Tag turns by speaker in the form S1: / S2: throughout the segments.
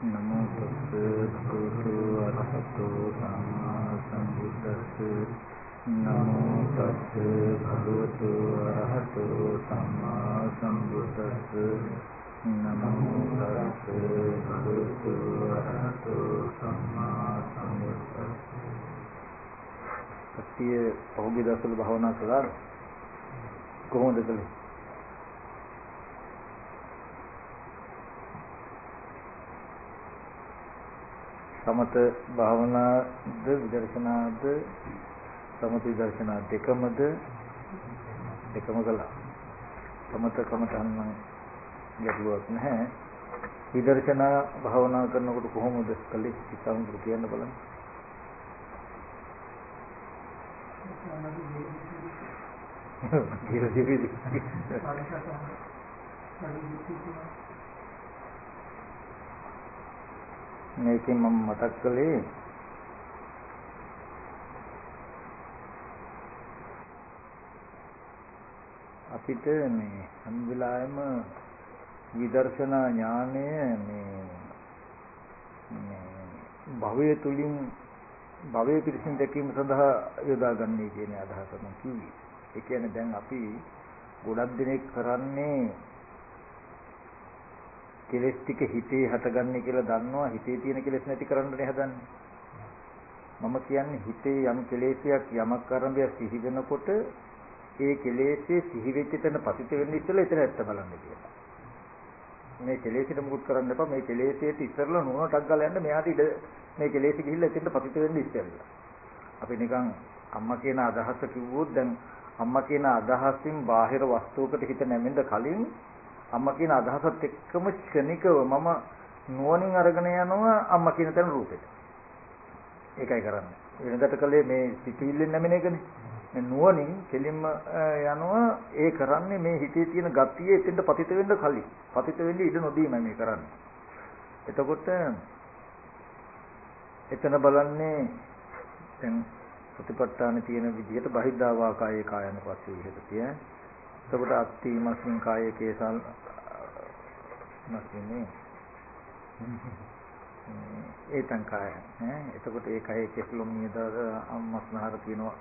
S1: නමෝ තස්සේ භගවතු අරහතෝ සම්මා සම්බුද්දස්සේ නමෝ තස්සේ භගවතු අරහතෝ සම්මා සම්බුද්දස්සේ නමෝ තස්සේ භගවතු අරහතෝ සම්මා සම්බුද්දස්සේ. සතිය පහුගිය දවස්වල භාවනා කළා කොහොමද කළේ? සමත භාවනාද විදර්ශනාද සමත විදර්ශනා දෙකම කළා. සමත කමටහන් නම් ගැටලුවක් නැහැ. විදර්ශනා භාවනා කරනකොට කොහොමද කළේ? ඉස්සමුදුර කියන්න බලන්න. මේකෙන් මම මතක් කළේ අපිට මේ හැම වෙලාවෙම විදර්ශනා ඥානය මේ භවය තුලින් භවය පිළිසින් දැකීම සඳහා යොදා ගන්නයි කියන අදහස මම කිව්වේ. ඒ කියන්නේ දැන් අපි ගොඩක් දෙනෙක් කරන්නේ කෙලෙස් ටික හිතේ හටගන්නේ කියලා දන්නවා. හිතේ තියෙන කෙලෙස් නැති කරන්නනේ හදන්නේ. මම කියන්නේ හිතේ යම් කෙලෙසයක් යමක් ආරම්භය සිහි වෙනකොට ඒ කෙලෙස්ේ සිහි වෙච්ච තැන පතිත වෙන්න ඉස්සෙල්ලා එතන ඇත්ත බලන්න කියලා. මේ කෙලෙසිට මුකුත් කරන්න එපා. මේ කෙලෙසේට ඉස්සෙල්ලා නුවණටක් ගාලා යන්න මෙයාට ඉඩ මේ කෙලෙසි ගිහිල්ලා එතෙන්ට පතිත වෙන්න ඉස්සෙල්ලා. අපි නිකන් අම්මා කියන අදහස කිව්වොත් දැන් අම්මා කියන අදහසින් බාහිර වස්තුවකට හිත නැමෙන්න කලින් අම්මා කියන අදහසත් එක්කම ක්ෂණිකව මම නුවණින් අරගෙන යනවා අම්මා කියන තැන රූපෙට. ඒකයි කරන්නේ. වෙනදට කලේ මේ සිතිවිල්ලෙන් නැමෙන එකනේ. මේ නුවණින් කෙලින්ම යනවා. ඒ කරන්නේ මේ හිතේ තියෙන ගතිය එතෙන්ට පතිත වෙන්න කලින්. පතිත වෙන්න ඉඩ නොදීමයි මේ කරන්නේ. එතකොට එතන බලන්නේ දැන් සතිපට්ඨානේ තියෙන විදිහට බහිද්ධා වාකායේ කායන පස්සේ විහෙත තියෙන. එතකොට අත්ථීමස්මින් කායේ කේසල් නැස්නේ. ඒතං කාය. එතකොට ඒ කායේ කෙස්ලොම් නියද අම්මස්නහර තියෙනවා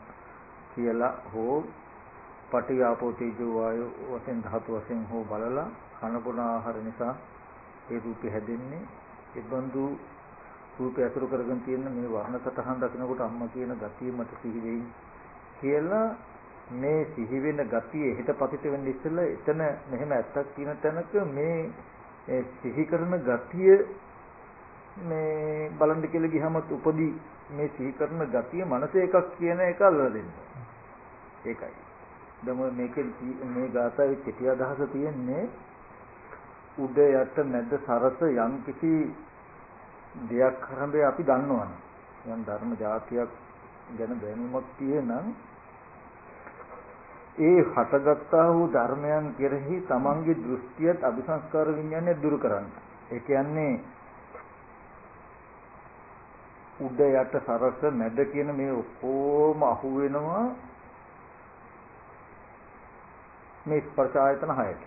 S1: කියලා හෝ පටි ආපෝ තේජෝ වායෝ වශයෙන් ධාතු වශයෙන් හෝ බලලා කනබුන ආහාර නිසා ඒ රූපය හැදෙන්නේ. ඒ බඳු රූපය අසුර කරගෙන තියෙන මේ වර්ණ සතහන් දකිනකොට අම්මා කියන ගතිය මට සිහි වෙයි කියලා මේ සිහි වෙන ගතිය හිත පතිත වෙන්න ඉස්සෙල්ලා එතන මෙහෙම ඇත්තක් තියෙන තැනක මේ සිහි කරන ගතිය මේ බලන්න කියලා ගියහම උපදී මේ සිහි කරන ගතිය මනස එකක් කියන එක අල්ලලා දෙන්න. ඒකයි. දැන් මේකේ මේ ගාථාවේ කෙටි අදහස තියෙන්නේ උඩ යට මැද සරස යම් කිසි දෙයක් කරඹේ අපි දන්නවනේ. යම් ධර්ම જાතියක් ගැන දැනුමක් තියෙනනම් ඒ හටගත්තා වූ ධර්මයන් කෙරෙහි තමන්ගේ දෘෂ්ටියත් අபிසංස්කාර විඥානය දුරු කරන්න. ඒ කියන්නේ උඩ යට සරස මැද කියන මේ ඔක්කොම අහු වෙනවා මේ ස්පර්ශ ආයතන 6ට.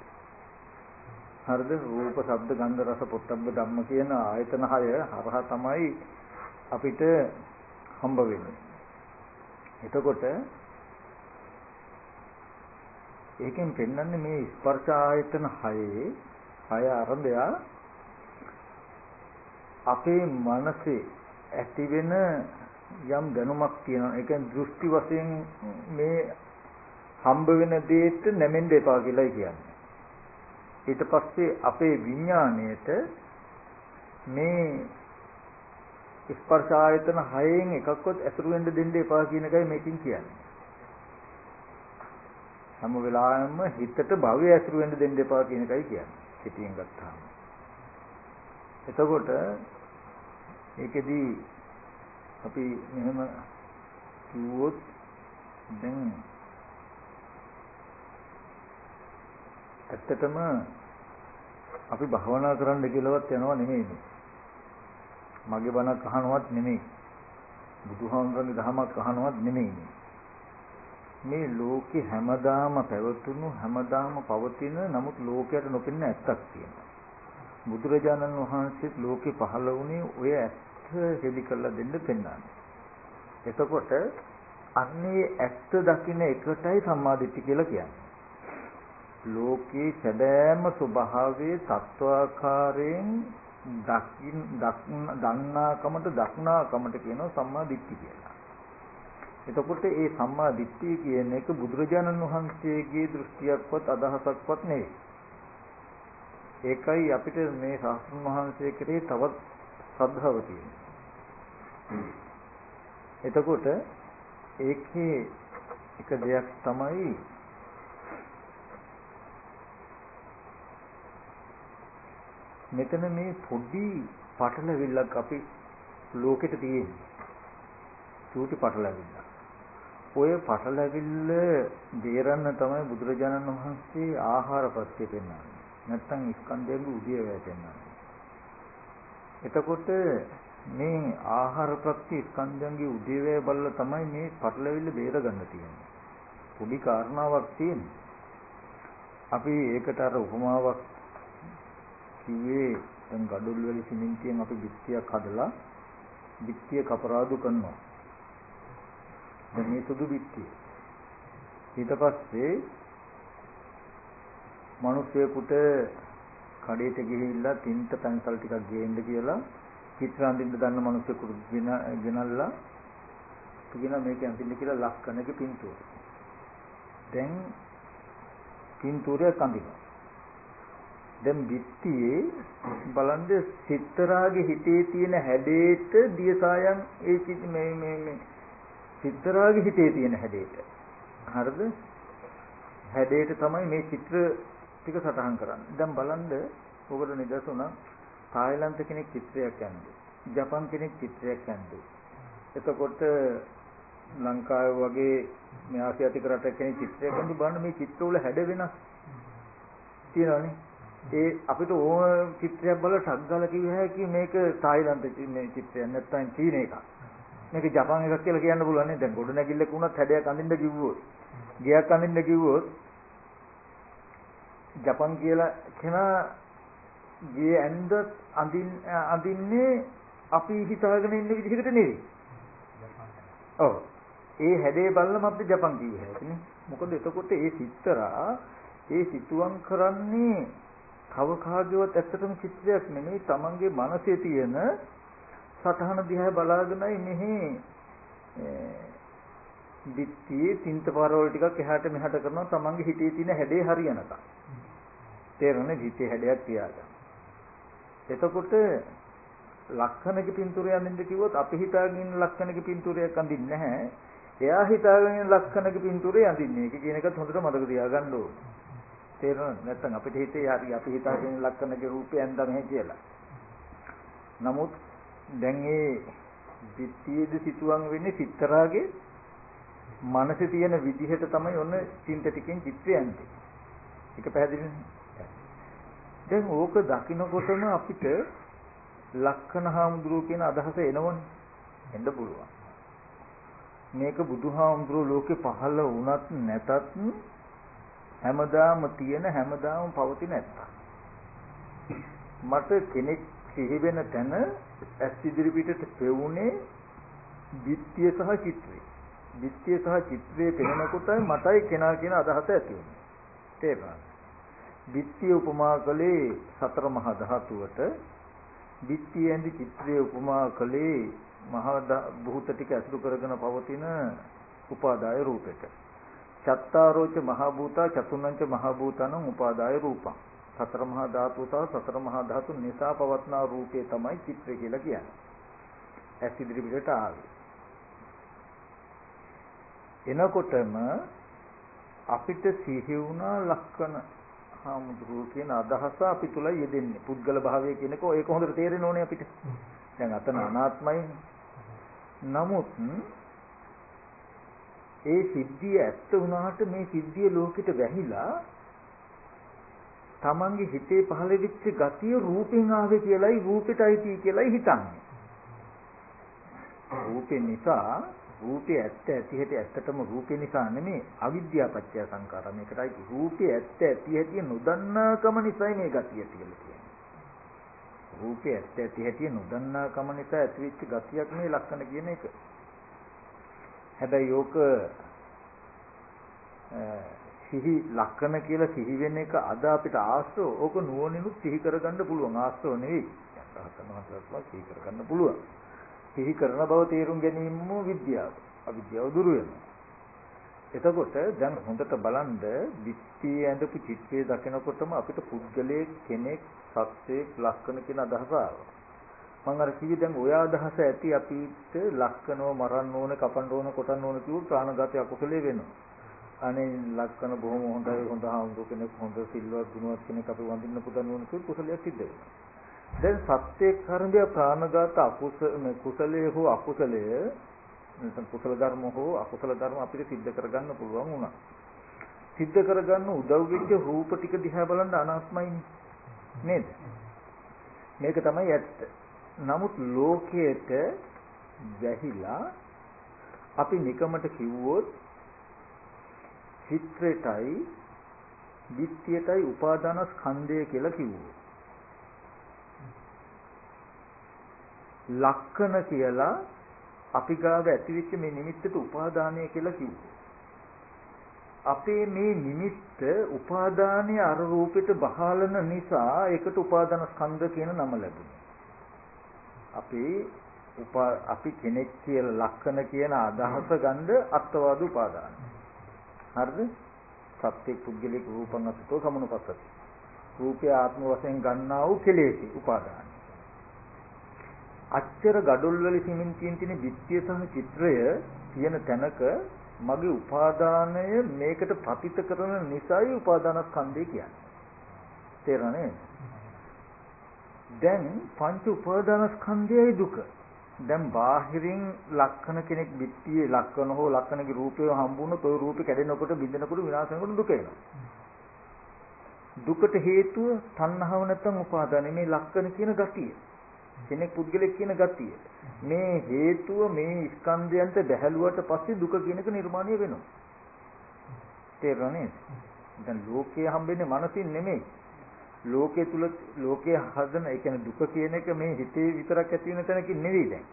S1: හරිද? රූප, ශබ්ද, ගන්ධ, රස, පොට්ටබ්බ ධම්ම කියන ආයතන 6 හරහා තමයි අපිට හම්බ වෙන්නේ. එතකොට ඒකෙන් පෙන්වන්නේ මේ ස්පර්ශ ආයතන 6 ආරම්භය අපේ මනසේ ඇති වෙන යම් දැනුමක් තියෙනවා. ඒ කියන්නේ දෘෂ්ටි වශයෙන් මේ හම්බ වෙන දෙයට නැමෙන්න එපා කියලායි කියන්නේ. ඊට පස්සේ අපේ විඥාණයට මේ ස්පර්ශ ආයතන 6න් එකක්වත් ඇසුරු වෙන්න දෙන්න එපා කියන එකයි මේකෙන් කියන්නේ. හැම වෙලාවෙම හිතට භවය ඇසුරු වෙන්න දෙන්න එපා කියන එකයි කියන්නේ. පිටියෙන් ගත්තාම. එතකොට ඒකෙදී අපි මෙහෙම කිව්වොත් දැන් ඇත්තටම අපි භවනා කරන්න කියලාවත් යනවා නෙමෙයි. මගේ බණක් අහනවත් නෙමෙයි. බුදුහාමුදුරන්ගේ ධර්මයක් අහනවත් නෙමෙයි. මේ ලෝකේ හැමදාම පැවතුණු හැමදාම පවතින නමුත් ලෝකයට නොපෙනෙන ඇත්තක් තියෙනවා. බුදුරජාණන් වහන්සේ ලෝකේ පහළ වුණේ ඔය ඇත්ත හෙළි කරලා දෙන්න පෙන්නන්නේ. එතකොට අන්නේ ඇත්ත දකින්න එකටයි සම්මාදිට්ඨිය කියලා කියන්නේ. ලෝකේ සැබෑම ස්වභාවයේ තත්වාකාරයෙන් දක්නාකමට කියනවා සම්මා දිට්ඨිය කියලා. එතකොට ඒ සම්මා දිට්ඨිය කියන එක බුදුරජාණන් වහන්සේගේ දෘෂ්ටියක්වත් අදහසක්වත් නෙවෙයි. ඒකයි අපිට මේ ශාස්ත්‍රඥ වහන්සේ කෙරේ තවත් ශ්‍රද්ධාව තියෙන්නේ. එතකොට ඒකේ එක දෙයක් තමයි මෙතන මේ පොඩි පටලවිල්ලක් අපි ලෝකෙට තියෙන්නේ. චූටි පටලවිල්ල. ඔය පටලවිල්ල බේරන්න තමයි බුදුරජාණන් වහන්සේ ආහාර ප්‍රත්‍ය පෙන්නන්නේ. නැත්තම් ස්කන්ධයන්ගේ උදේවැය පෙන්නන්නේ. එතකොට මේ ආහාර ප්‍රත්‍ය ස්කන්ධයන්ගේ උදේවැය බලලා තමයි මේ පටලවිල්ල බේරගන්න තියෙන්නේ. පොඩි කාරණාවක් තියෙනවා. අපි ඒකට අර උපමාවක් කිව්වේ දැන් ගඩොල් වල සිමෙන්තියෙන් අපි බිත්තියක් හදලා බිත්තිය කපරාදු කරනවා. දැන් මේ සුදු බිත්තිය. ඊට පස්සේ මිනිස්සෙකුට කඩේට ගිහිල්ලා තින්ත පැන්සල් ටිකක් ගේන්න කියලා චිත්‍ර අඳින්න දන්න මිනිස්සෙකුට ගෙනල්ලා කියන මේක අඳින්න කියලා ලක්කනක පින්තූර. දැන් පින්තූරයක් අඳිනවා. දැන් බිත්තියේ බලන්න සිත්තරාගේ හිතේ තියෙන හැඩේට දියසායන් ඒ මේ සිත්තරාගේ හිතේ තියෙන හැඩේට. හරිද? හැඩේට තමයි මේ චිත්‍ර ටික සටහන් කරන්නේ. දැන් බලන්න ඔකට නිදසුණා තායිලන්ත කෙනෙක් චිත්‍රයක් ඇඳේ. ජපන් කෙනෙක් චිත්‍රයක් ඇඳේ. එතකොට ලංකාව වගේ මේ ආසියාතික රටක කෙනෙක් චිත්‍රයක් ඇඳි බලන්න මේ චිත්‍රවල හැඩ වෙනස් තියෙනවනේ. ඒ අපිට ඕන චිත්‍රයක් බලලා ටක් ගාලා කිව්ව හැකි මේක තායිලන්ත මේ චිත්‍රයක් නැත්නම් චීන එකක්. මේක ජපන් එකක් කියලා කියන්න පුළුවන් නේ. දැන් ගොඩ නැගිල්ලක වුණත් හැඩයක් අඳින්න කිව්වොත්, ගියක් අඳින්න කිව්වොත් ජපන් කියලා කෙනා ගේ ඇඳ අඳින්නේ අපි හිතාගෙන ඉන්න විදිහකට නෙවෙයි. ඔව්. ඒ හැඩේ බලලම අපිට ජපන් කිව්ව හැකිනේ. මොකද එතකොට ඒ සිත්තරා ඒ සිතුවම් කරන්නේ තව කාගේවත් ඇත්තටම චිත්‍රයක් නෙමෙයි තමන්ගේ මනසේ තියෙන සටහන දිහා බලාගෙනයි මෙහි දිට්ඨියේ තින්ත පාරවල් ටිකක් එහාට මෙහාට කරනවා තමන්ගේ හිතේ තියෙන හැඩේ හරියනකම්. තේරෙන්නේ හිතේ හැඩයක් තියාගන්න. එතකොට ලක්ෂණක පින්තූරය අඳින්න කිව්වොත් අපි හිතාගෙන ඉන්න ලක්ෂණක පින්තූරයක් අඳින්නේ නැහැ. එයා හිතාගෙන ඉන්න ලක්ෂණක පින්තූරය අඳින්නේ. ඒක කියන එකත් හොඳට මතක තියාගන්න ඕනේ. තේරෙනවද? නැත්නම් අපිට හිතේ අපි හිතාගෙන ලක්ෂණක රූපය ඇඳලා නැහැ කියලා. නමුත් දැන් ඒ දිට්ඨියේද සිතුවම් වෙන්නේ සිත්තරාගේ මනසේ තියෙන විදිහට තමයි ඔන්න චින්ත ටිකෙන් චිත්‍රය ඇඳේ. ඒක පැහැදිලිද? දැන් ඕක දකින්නකොටම අපිට ලක්ෂණ හාමුදුරුවෝ කියන අදහස එනවනේ. එන්න පුළුවන්. මේක බුදුහාමුදුරුවෝ ලෝකේ පහළ වුණත් නැතත් හැමදාම තියෙන හැමදාම පවතින ඇත්ත. මට කෙනෙක් සිහි වෙන තැන ඇස් ඉදිරි පිටට පෙවුනේ බිත්තිය සහ චිත්‍රය. බිත්තිය සහ චිත්‍රයේ පෙනෙනකොටයි මටයි කෙනා කියන අදහස ඇති වුනේ. තේරුණාද? බිත්තිය උපමා කළේ සතර මහා ධාතුවට, බිත්තියෙන්දි චිත්‍රයේ උපමා කළේ මහා භූත ටික අසුරු කරගෙන පවතින උපාදාය රූපෙට. චත්තාරෝච මහා භූතා චතුර්ණංච මහා භූතං උපාදාය රූපං. සතර මහා ධාතු සහ සතර මහා ධාතු නිසා පවත්නා රූපේ තමයි චිත්‍රය කියලා කියන්නේ. ඇස් ඉදිරි පිටට ආවේ. එනකොටම අපිට සිහි වුණා ලක්ෂණ හාමුදුරුවෝ කියන අදහස අපි තුල යෙදෙන්නේ. පුද්ගල භාවය කියන එක ඒක හොඳට තේරෙන්න ඕනේ අපිට. දැන් අතන අනාත්මයි. නමුත් ඒ සිද්ධිය ඇත්ත වුණාට මේ සිද්ධිය ලෝකෙට වැහිලා තමන්ගේ හිතේ පහළ වෙච්ච ගතිය රූපෙන් ආවේ කියලායි රූපෙටයි තී කියලායි හිතන්නේ. රූපේ නිසා රූපේ ඇත්ත ඇති හැටි ඇත්තටම රූපේ නිසා නෙමෙයි අවිද්‍යාව පත්‍ය සංකාර මේකටයි රූපේ ඇත්ත ඇති හැටි නොදන්නාකම නිසායි මේ ගතිය කියලා කියන්නේ. රූපේ ඇත්ත ඇති හැටි නොදන්නාකම නිසා ඇතිවෙච්ච ගතියක් මේ ලක්ෂණ කියන එක. හැබැයි යෝක සිහි ලක්ෂණ කියලා සිහි වෙන එක අද අපිට ආශ්‍රව ඕක නුවණිනුත් සිහි කරගන්න පුළුවන් ආශ්‍රව නෙවෙයි. යථාර්ථමහත්වයක් සිහි කරගන්න පුළුවන්. සිහි කරන බව තේරුම් ගැනීමම විද්‍යාව. අවිද්‍යාව දුරු වෙනවා. එතකොට දැන් හොඳට බලන්න විත්තියේ ඇඳපු චිත්‍රය දකිනකොටම අපිට පුද්ගලයේ කෙනෙක් සත්‍යයේ ලක්ෂණ කියන අදහස ආවා. මම අර කිව්වේ දැන් ඔය අදහස ඇති අපිට ලක්ෂණව මරන්න ඕන, කපන්න ඕන, කොටන්න ඕන කියු ප්‍රාණඝාතය අකුසලයේ වෙනවා. අනේ ලක්ෂණ බොහොම හොඳයි, හොඳ හාමුදුර කෙනෙක්, හොඳ සිල්වත් ගුණවත් කෙනෙක් අපි වඳින්න පුදන්න ඕන කියු කුසලයක් සිද්ධ වෙනවා. දැන් සත්‍යයේ කර්මය ප්‍රාණඝාත කුසලයේ හෝ අකුසලයේ නැත්නම් කුසල ධර්ම හෝ අකුසල ධර්ම අපිට සිද්ධ කරගන්න පුළුවන් වුණා. සිද්ධ කරගන්න උදව් වෙච්ච රූප ටික දිහා බලන්න අනාත්මයි නේද? මේක තමයි ඇත්ත. නමුත් ලෝකයට වැහිලා අපි නිකමට කිව්වොත් චිත්‍රයටයි විත්‍යයටයි උපාදාන ස්කන්ධය කියලා කිව්වොත් ලක්ෂණ කියලා අපි ගාව ඇතිවෙච්ච මේ නිමිත්තට උපාදානය කියලා කිව්වා. අපේ මේ නිමිත්ත උපාදානය අර රූපෙට බහලන නිසා ඒකට උපාදාන ස්කන්ධ කියන නම ලැබුණා. අපි කෙනෙක් කියලා ලක්ෂණ කියන අදහස ගන්න අත්වාද උපාදාන. හරිද? සත්‍ය පුද්ගලික රූපං අසතෝ සමුනුපස්සති. රූපය ආත්ම වශයෙන් ගන්නා වූ කෙලෙසි උපාදාන. අච්චර gadol වල සිමෙන්තියෙන් තියෙන විත්‍ය සහ චිත්‍රය තියෙන තැනක මගේ උපාදානය මේකට පතිත කරන නිසායි උපාදාන ස්කන්ධය කියන්නේ. තේරෙනවද? දැන් පංච උපාදාන ස්කන්ධයයි දුක. දැන් බාහිරින් ලක්ෂණ කෙනෙක් විත්තියේ ලක්ෂණ හෝ ලක්ෂණගේ රූපය හම්බුනොත් ওই රූපේ කැඩෙනකොට බිඳෙනකොට විනාශ වෙනකොට දුක එනවා. දුකට හේතුව තණ්හාව නැත්නම් උපාදානය මේ ලක්ෂණ කියන ගතිය. කෙනෙක් පුද්ගලෙක් කියන ගතිය. මේ හේතුව මේ ස්කන්ධයන්ට බැහැලුවට පස්සේ දුක කියන එක නිර්මාණය වෙනවා. තේරුණානේ? දැන් ලෝකයේ හම්බෙන්නේ මනසින් නෙමෙයි. ලෝකයේ තුල ලෝකයේ හදන ඒ කියන්නේ දුක කියන එක මේ හිතේ විතරක් ඇති වෙන තැනකින් නෙවෙයි දැන්.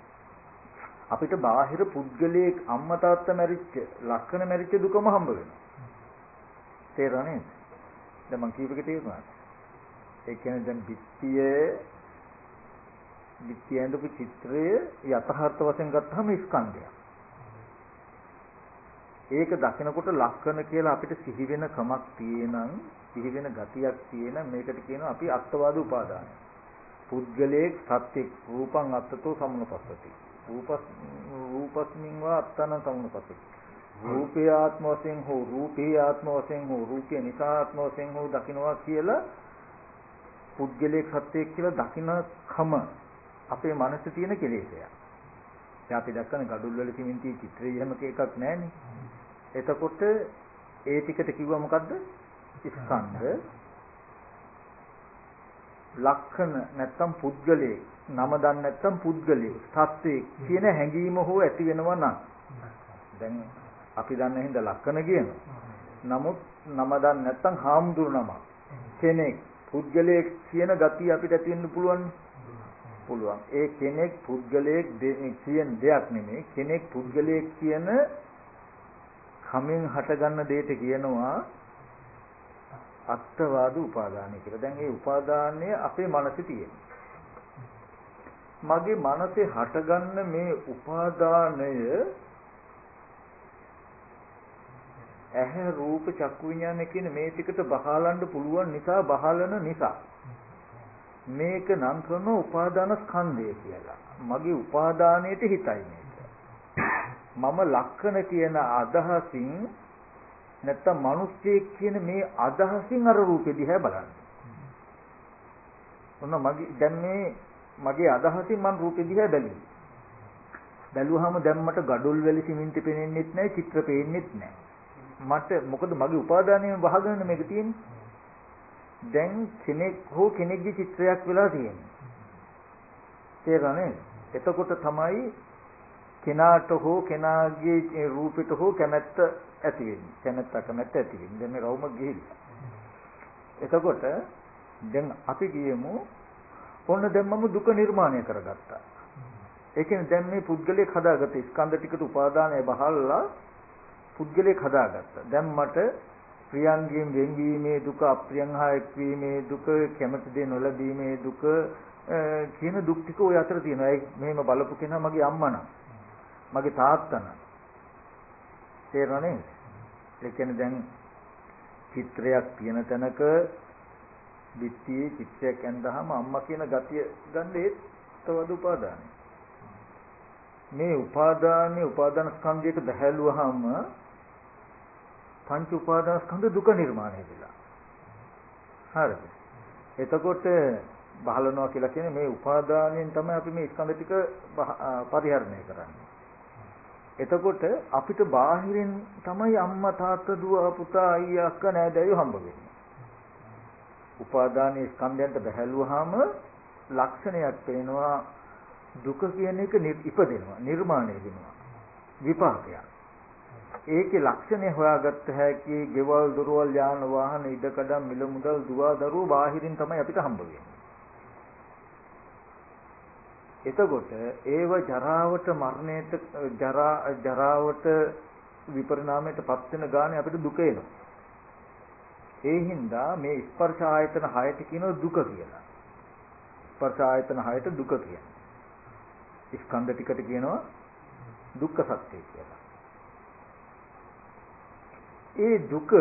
S1: අපිට බාහිර පුද්ගලයෙක් අම්මා තාත්තා මැරිච්ච ලක්ෂණ මැරිච්ච දුකම හම්බ වෙනවා. තේරුණානේ? දැන් මං කියපේක තේරුණාද? ඒ කියන්නේ දැන් විත්‍යයෙන්දපු චිත්‍රය යථාර්ථ වශයෙන් ගත්තාම ස්කන්ධය. ඒක දකිනකොට ලක්ෂණ කියලා අපිට සිහි වෙන කමක් තියෙනං සිහි වෙන ගතියක් තියෙන මේකට කියනවා අපි අත්වාද උපාදානය. පුද්ගලයේ සත්‍ය රූපං අත්තතෝ සමුනුපස්සති. රූපස්මින් වා අත්තන සමුනුපස්සති. රූපේ ආත්ම වශයෙන් හෝ රූපේ ආත්ම වශයෙන් හෝ රූපේ නිසා ආත්ම වශයෙන් හෝ දකින්නවා කියලා පුද්ගලයේ සත්‍යයක් කියලා දකින්නකම අපේ මනසේ තියෙන කෙලෙසයක්. දැන් අපි දැක්කන gadul වල සිමෙන්ති චිත්‍රය එහෙම එකක් නැහැනේ. එතකොට ඒ ටිකට කිව්වා මොකද්ද? ස්කන්ධ ලක්ෂණ නැත්තම් පුද්ගලයේ නම දන්නේ නැත්තම් පුද්ගලයේ සත්‍යයේ කියන හැඟීම හෝ ඇති වෙනවා නම් දැන් අපි දන්න හින්දා ලක්ෂණ කියනවා. නමුත් නම දන්නේ නැත්තම් හාමුදුරු නම කෙනෙක් පුද්ගලයේ කියන ගතිය අපිට ඇති වෙන්න පුළුවන්. ඒ කෙනෙක් පුද්ගලයෙක් කියන දෙයක් නෙමෙයි කෙනෙක් පුද්ගලයෙක් කියන කමෙන් හටගන්න දෙයට කියනවා අත්වාද උපාදානය කියලා. දැන් මේ උපාදානය අපේ මනසේ තියෙනවා. මගේ මනසේ හටගන්න මේ උපාදානය ඇහැ රූප චක්කු විඤ්ඤාණ කියන මේ ටිකට බහලන්න පුළුවන් නිසා බහලන නිසා මේක නම් කරන උපාදාන ස්කන්ධය කියලා. මගේ උපාදානයට හිතයි මේක. මම ලක්ෂණ කියන අදහසින් නැත්තම් මිනිස්සෙක් කියන මේ අදහසින් අර රූපෙ දිහා බලන්නේ. ඔන්න මගේ අදහසින් මම රූපෙ දිහා බැලුවා. බැලුවාම දැන් මට gadol වැලි සිමෙන්ති පේන්නෙත් නැහැ, චිත්‍ර පේන්නෙත් නැහැ. මට මොකද මගේ උපාදානයෙන් වහගෙන මේක තියෙන්නේ. දැන් කෙනෙක් හෝ කෙනෙක්ගේ චිත්‍රයක් වෙලා තියෙනවා. තේරුණානේ? එතකොට තමයි කෙනාට හෝ කෙනාගේ රූපෙට හෝ කැමැත්ත ඇති වෙන්නේ. කැමැත්ත කැමැත්ත ඇති වෙන්නේ. දැන් මේ රවුම ගිහිල්ලා. එතකොට දැන් අපි කියමු ඔන්න දැන් මම දුක නිර්මාණය කරගත්තා. ඒ කියන්නේ දැන් මේ පුද්ගලයෙක් හදාගත්ත ස්කන්ධ ටිකට උපාදානය බහල්ලා පුද්ගලයෙක් හදාගත්තා. දැන් මට ප්‍රියංගෙන් වෙන්වීමේ දුක, අප්‍රියං හා එක්වීමේ දුක, කැමති දේ නොලැබීමේ දුක කියන දුක් ටික ඔය අතර තියෙනවා. ඒ මෙහෙම බලපු කෙනා මගේ අම්මා නම්, මගේ තාත්තා නම්. තේරෙනවද? ඒ කියන්නේ දැන් චිත්‍රයක් තියෙන තැනක බිත්තියේ චිත්‍රයක් ඇඳහම අම්මා කියන ගතිය ගන්න ඒත් තවද උපාදානයි. මේ උපාදාන ස්කන්ධයක බහැලුවාම පංච උපාදාන ස්කන්ධ දුක නිර්මාණය වෙලා. හරිද? එතකොට බහලනවා කියලා කියන්නේ මේ උපාදානයෙන් තමයි අපි මේ ස්කන්ධ ටික පරිහරණය කරන්නේ. එතකොට අපිට බාහිරින් තමයි අම්මා තාත්තා දුව පුතා අයියා අක්කා නෑදෑයෝ හම්බ වෙන්නේ. උපාදානයේ ස්කන්ධයන්ට බැහැලුවාම ලක්ෂණයක් පේනවා දුක කියන එක ඉපදෙනවා නිර්මාණය වෙනවා විපාකයක්. ඒකේ ලක්ෂණය හොයාගත්ත හැකි ගෙවල් දොරවල් යාන වාහන ඉඩකඩම් මිල මුදල් දුව දරුවෝ බාහිරින් තමයි අපිට හම්බ වෙන්නේ. එතකොට ඒව ජරාවට මරණයට ජරාවට විපරිණාමයට පත් වෙන ගානේ අපිට දුක එනවා. ඒ හින්දා මේ ස්පර්ශ ආයතන 6ට කියනවා දුක කියලා. ස්පර්ශ ආයතන 6ට දුක කියනවා. ස්කන්ධ ටිකට කියනවා දුක්ඛ සත්‍ය කියලා. ඒ දුක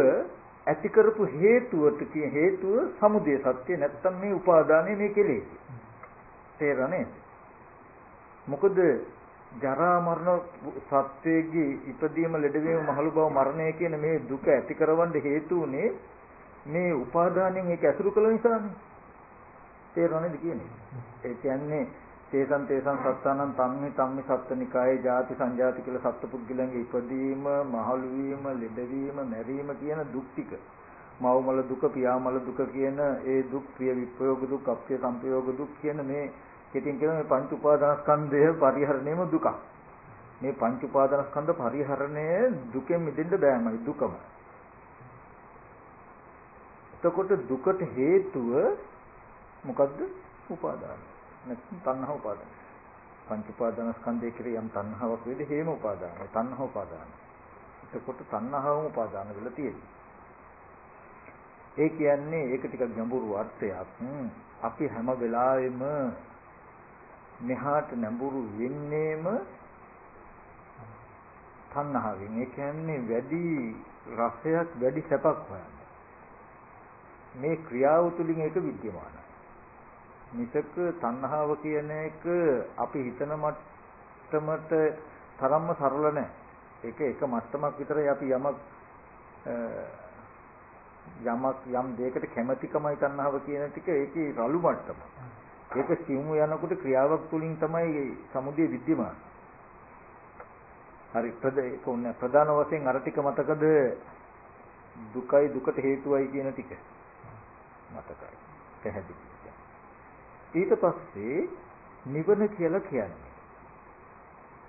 S1: ඇති කරපු හේතුව සමුදය සත්‍ය නැත්තම් මේ උපාදානය මේ කෙලෙස්. තේරෙන්නේ? මොකද ජරා මරණ සත්‍යයේ ඉපදීම ලෙඩවීම මහලු බව මරණය කියන මේ දුක ඇති කරවන්න හේතු උනේ මේ උපාදානයෙන් ඒක ඇසුරු කළ නිසානේ. තේරෙනවද කියන්නේ? ඒ කියන්නේ තේසං සත්තානං තම්මි සත්තනිකායේ ජාති සංජාති කියලා සත්පුද්ගලයන්ගේ ඉපදීම, මහලු වීම, ලෙඩවීම, මැරීම කියන දුක් ටික. මව්මල දුක, පියාමල දුක කියන ඒ දුක්, ප්‍රිය විප්‍රයෝග දුක්, අප්‍රිය සංපයෝග දුක් කියන මේ කෙටින් කියන මේ පංච උපාදානස්කන්ධය පරිහරණයම දුක. මේ පංච උපාදානස්කන්ධ පරිහරණය දුකෙන් මිදෙන්න බෑමයි දුකම. එතකොට දුකට හේතුව මොකද්ද? උපාදාන. නැත්නම් තණ්හා උපාදාන. පංච උපාදානස්කන්ධය කෙරේ යම් තණ්හාවක් වේද හේම උපාදාන. තණ්හා උපාදාන. එතකොට තණ්හාවම උපාදාන වෙලා තියෙනවා. ඒ කියන්නේ ඒක ටිකක් ගැඹුරු අර්ථයක්. අපි හැම වෙලාවෙම මෙහාට නැඹුරු වෙන්නේම තණ්හාවෙන්. ඒ කියන්නේ වැඩි රසයක්, වැඩි සැපක් හොයන්න. මේ ක්‍රියාව තුළින් ඒක විද්‍යමානයි. මිසක තණ්හාව කියන එක අපි හිතන මට්ටමට තරම්ම සරල නැහැ. ඒක එක මට්ටමක් විතරයි අපි යම් දෙයකට කැමැතිකමයි තණ්හාව කියන ටික ඒකේ රළු මට්ටම. ඒක සිවුම් යනකොට ක්‍රියාවක් තුළින් තමයි සමුදය විද්‍යමාන. හරි ප්‍රධාන වශයෙන් අර ටික මතකද? දුකයි දුකට හේතුවයි කියන ටික මතකයි. පැහැදිලි. ඊට පස්සේ නිවන කියලා කියන්නේ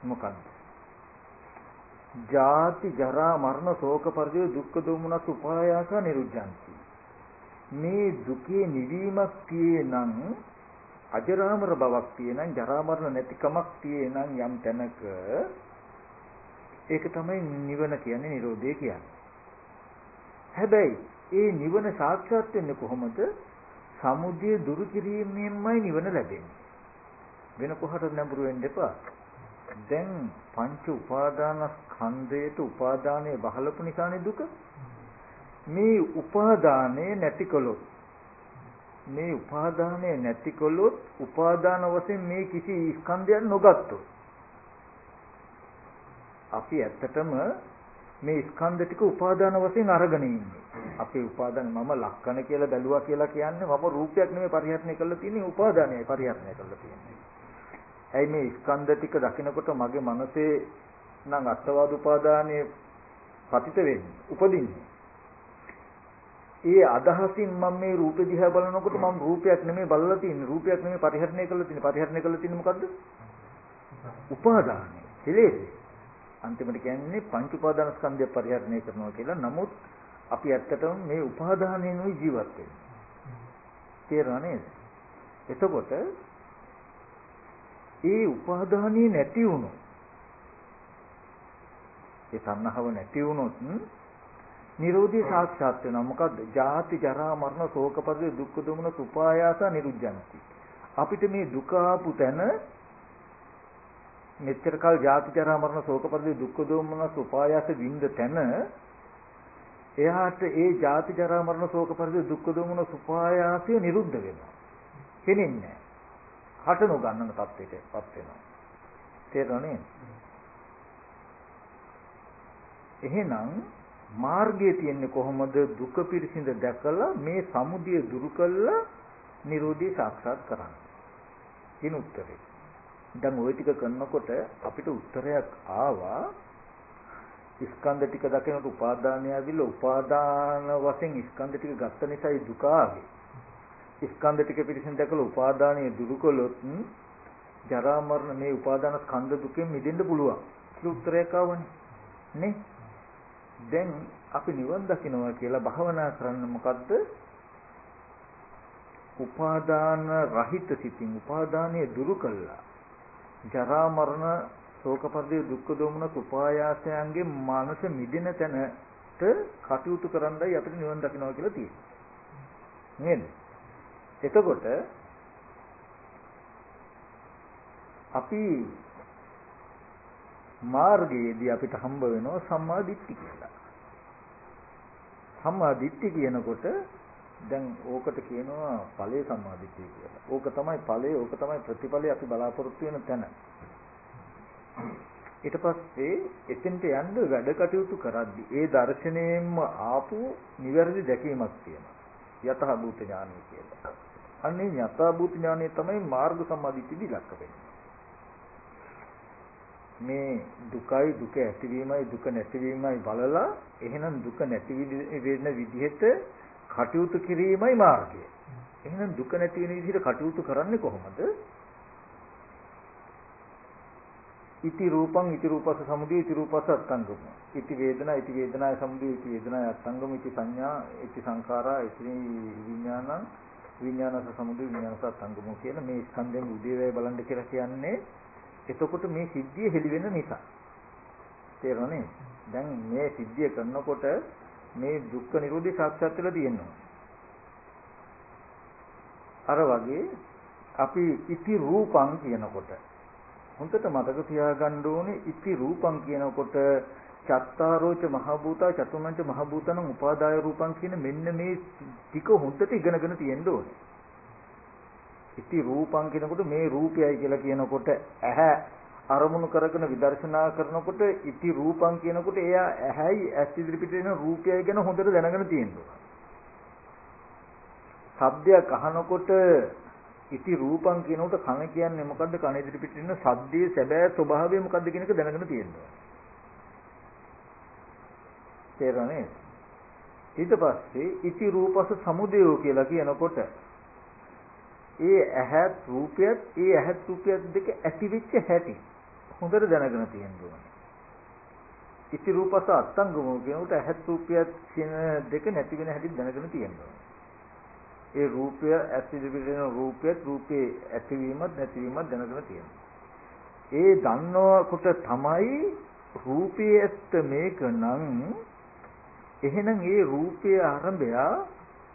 S1: මොකක්ද? ජාති ජරා මරණ ශෝක පරිදේ දුක්ඛ දෝමනස් උපායාස නිරුද්ධಂತಿ. මේ දුකේ නිවීමක් තියෙනං අජරාමර බවක් තියෙනං ජරා මරණ නැතිකමක් තියෙනං යම් තැනක ඒක තමයි නිවන කියන්නේ, නිරෝධය කියන්නේ. හැබැයි ඒ නිවන සාක්ෂාත් වෙන්නේ කොහොමද? සමුදය දුරු කිරීමෙන්මයි නිවන ලැබෙන්නේ. වෙන කොහටද නැඹුරු වෙන්න එපා. දැන් පංච උපාදානස්කන්ධයට උපාදානයේ බහලපු නිසානේ දුක. මේ උපාදානයේ නැතිකොලොත් උපාදාන වශයෙන් මේ කිසි ස්කන්ධයක් නොගත්තොත් අපි ඇත්තටම මේ ස්කන්ධ ටික උපාදාන වශයෙන් අරගෙන ඉන්නේ. අපේ උපාදාන මම ලක්කන කියලා බැලුවා කියලා කියන්නේ මම රූපයක් නෙමෙයි පරිහරණය කරලා තියෙන්නේ, උපාදානයයි පරිහරණය කරලා තියෙන්නේ. ඇයි මේ ස්කන්ධ ටික දකිනකොට මගේ මනසේ නම් අත්වාද උපාදානයේ පතිත වෙන්නේ, උපදින්නේ. ඒ අදහසින් මම මේ රූපෙ දිහා බලනකොට මම රූපයක් නෙමෙයි බලලා තියෙන්නේ, රූපයක් නෙමෙයි පරිහරණය කරලා තියෙන්නේ. පරිහරණය කරලා තියෙන්නේ මොකද්ද? උපාදානය. කෙලෙස්. අන්තිමට කියන්නේ පංච උපාදාන ස්කන්ධය පරිහරණය කරනවා කියලා. නමුත් අපි ඇත්තටම මේ උපාදානයෙන්ුයි ජීවත් වෙන්නේ. තේරුණා නේද? එතකොට ඒ උපාදානිය නැති වුණොත් ඒ තණ්හාව නැති වුණොත් නිරෝධී සාක්ෂාත් වෙනවා. මොකද්ද? ජාති ජරා මරණ ශෝක පරිදේ දුක්ඛ දෝමන සුපායාස නිරුද්ධಂತಿ. අපිට මේ දුක ආපු තැන මෙච්චර කල් ජාති ජරා මරණ ශෝක පරිදේ දුක්ඛ දෝමන සුපායාස විඳ තැන එයාට ඒ ජාති ජරා මරණ ශෝක පරිදේ දුක්ඛ දෝමන සුපායාසය නිරුද්ධ වෙනවා. කෙනින්නේ හට නොගන්නන තත්ත්වයකටපත් වෙනවා. තේරුණා නේද? එහෙනම් මාර්ගයේ තියෙන්නේ කොහොමද? දුක පිරිසිඳ දැකලා මේ සමුදය දුරු කළා නිරෝධී සාක්ෂාත් කරන්න. කියන උත්තරේ. දැන් ওই ටික කරනකොට අපිට උත්තරයක් ආවා. ස්කන්ධ ටික දකිනකොට උපාදානය ආවිල්ලා උපාදාන වශයෙන් ස්කන්ධ ටික ගත්ත නිසායි දුක ආවේ. ස්කන්ධ ටික පිරිසිඳ දැකලා උපාදානය දුරු කළොත් ජරා මරණ මේ උපාදාන ස්කන්ධ දුකෙන් මිදෙන්න පුළුවන්. ඒක උත්තරයක් ආවනේ. නේ? දැන් අපි නිවන් දකින්නවා කියලා භාවනා කරන්න මොකද්ද? උපාදාන රහිත සිතින් උපාදානය දුරු කළා. ජරා මරණ ශෝක පරිදේ දුක්ඛ දෝමන උපායාසයන්ගේ මානස මිදෙන තැනට කටයුතු කරන්නයි අපිට නිවන් දකින්නවා කියලා තියෙන්නේ. නේද? එතකොට අපි මාර්ගයේදී අපිට හම්බ වෙනවා සම්මා දිට්ඨිය කියලා. සම්මා දිට්ඨිය කියනකොට දැන් ඕකට කියනවා ඵලයේ සම්මා දිට්ඨිය කියලා. ඕක තමයි ඵලය, ඕක තමයි ප්‍රතිඵලය අපි බලාපොරොත්තු වෙන තැන. ඊට පස්සේ එතෙන්ට යන්න වැඩ කටයුතු කරද්දී ඒ දර්ශනයෙන්ම ආපු නිවැරදි දැකීමක් තියෙනවා. යතහ භූත ඥානය කියලා. අන්නේ යතහ භූත ඥානය තමයි මාර්ග සම්මා දිට්ඨිය ඉලක්ක වෙන්නේ. මේ දුකයි දුක ඇතිවීමයි දුක නැතිවීමයි බලලා එහෙනම් දුක නැති වෙන විදිහට කටයුතු කිරීමයි මාර්ගය. එහෙනම් දුක නැති වෙන විදිහට කටයුතු කරන්නේ කොහොමද? ඉති රූපං ඉති රූපස සමුදය ඉති රූපස අත්ංගම. ඉති වේදනා ඉති වේදනාය සමුදය ඉති වේදනාය අත්ංගම. ඉති සංඥා ඉති සංඛාරා ඉති විඥානං විඥානස සමුදය විඥානස අත්ංගම කියලා මේ ස්කන්ධයෙන් උදේවැය බලන්න කියලා කියන්නේ. එතකොට මේ සිද්ධිය හෙළි වෙන නිසා. තේරුණානේ? දැන් මේ සිද්ධිය කරනකොට මේ දුක්ඛ නිරෝධය සාක්ෂාත් වෙලා තියෙනවා. අර වගේ අපි ඉති රූපං කියනකොට හොඳට මතක තියාගන්න ඕනේ ඉති රූපං කියනකොට චත්තාරෝච මහ භූතා චතුර්ණංච මහ භූතං උපාදාය රූපං කියන මෙන්න මේ ටික හොඳට ඉගෙනගෙන තියෙන්න ඕනේ. ඉති රූපං කියනකොට මේ රූපයයි කියලා කියනකොට ඇහැ අරමුණු කරගෙන විදර්ශනා කරනකොට ඉති රූපං කියනකොට එයා ඇහැයි ඇස් ඉදිරිපිට එන රූපයයි ගැන හොඳට දැනගෙන තියෙනවා. ශබ්දයක් අහනකොට ඉති රූපං කියනකොට කන කියන්නේ මොකද්ද? කන ඉදිරිපිට එන ශබ්දයේ සැබෑ ස්වභාවය මොකද්ද කියන එක දැනගෙන තියෙනවා. තේරුණානේ? ඊට පස්සේ ඉති රූපස සමුදයෝ කියලා කියනකොට ඒ ඇහත් රූපයත් ඒ ඇහත් රූපයත් දෙක ඇති වෙච්ච හැටි හොඳට දැනගෙන තියෙන්න ඕනේ. ඉති රූපස අත්ංගමෝ කියනකොට ඇහත් රූපයත් කියන දෙක නැති වෙන හැටි දැනගෙන තියෙන්න ඕනේ. ඒ රූපය ඇස් ඉදිරියට එන රූපයත් රූපේ ඇතිවීමත් නැතිවීමත් දැනගෙන තියෙනවා. ඒ දන්නකොට තමයි රූපයේ ඇත්ත මේක නම් එහෙනම් ඒ රූපයේ ආරම්භය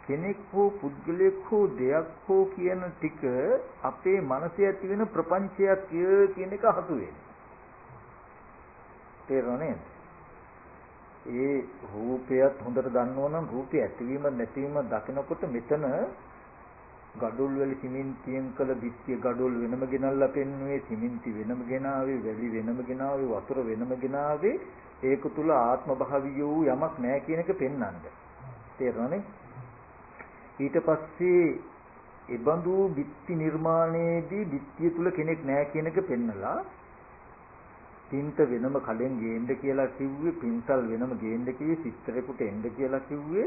S1: කෙනෙක් හෝ පුද්ගලයෙක් හෝ දෙයක් හෝ කියන ටික අපේ මනසේ ඇති වෙන ප්‍රපංචයක් කියන එක හසු වෙන්නේ. තේරුණානේ? ඒ රූපයත් හොඳට දන්නවනම් රූපය ඇතිවීම නැතිවීම දකිනකොට මෙතන ගඩොල් වල සිමෙන්තියෙන් කළ දිට්ඨිය ගඩොල් වෙනම ගෙනල්ලා පෙන්නුවේ සිමෙන්ති වෙනම ගෙනාවේ වැලි වෙනම ගෙනාවේ වතුර වෙනම ගෙනාවේ ඒක තුල ආත්ම භාවිය වූ යමක් නැහැ කියන එක පෙන්වන්නේ. තේරුණානේ? ඊට පස්සේ ඒබඳු බිත්ති නිර්මාණයේදී බිත්තිය තුල කෙනෙක් නැහැ කියන එක පෙන්නලා පින්ත වෙනම කලෙන් ගේන්න කියලා කිව්වේ පින්තල් වෙනම ගේන්න කිව්වේ චිත්‍රයකට එන්න කියලා කිව්වේ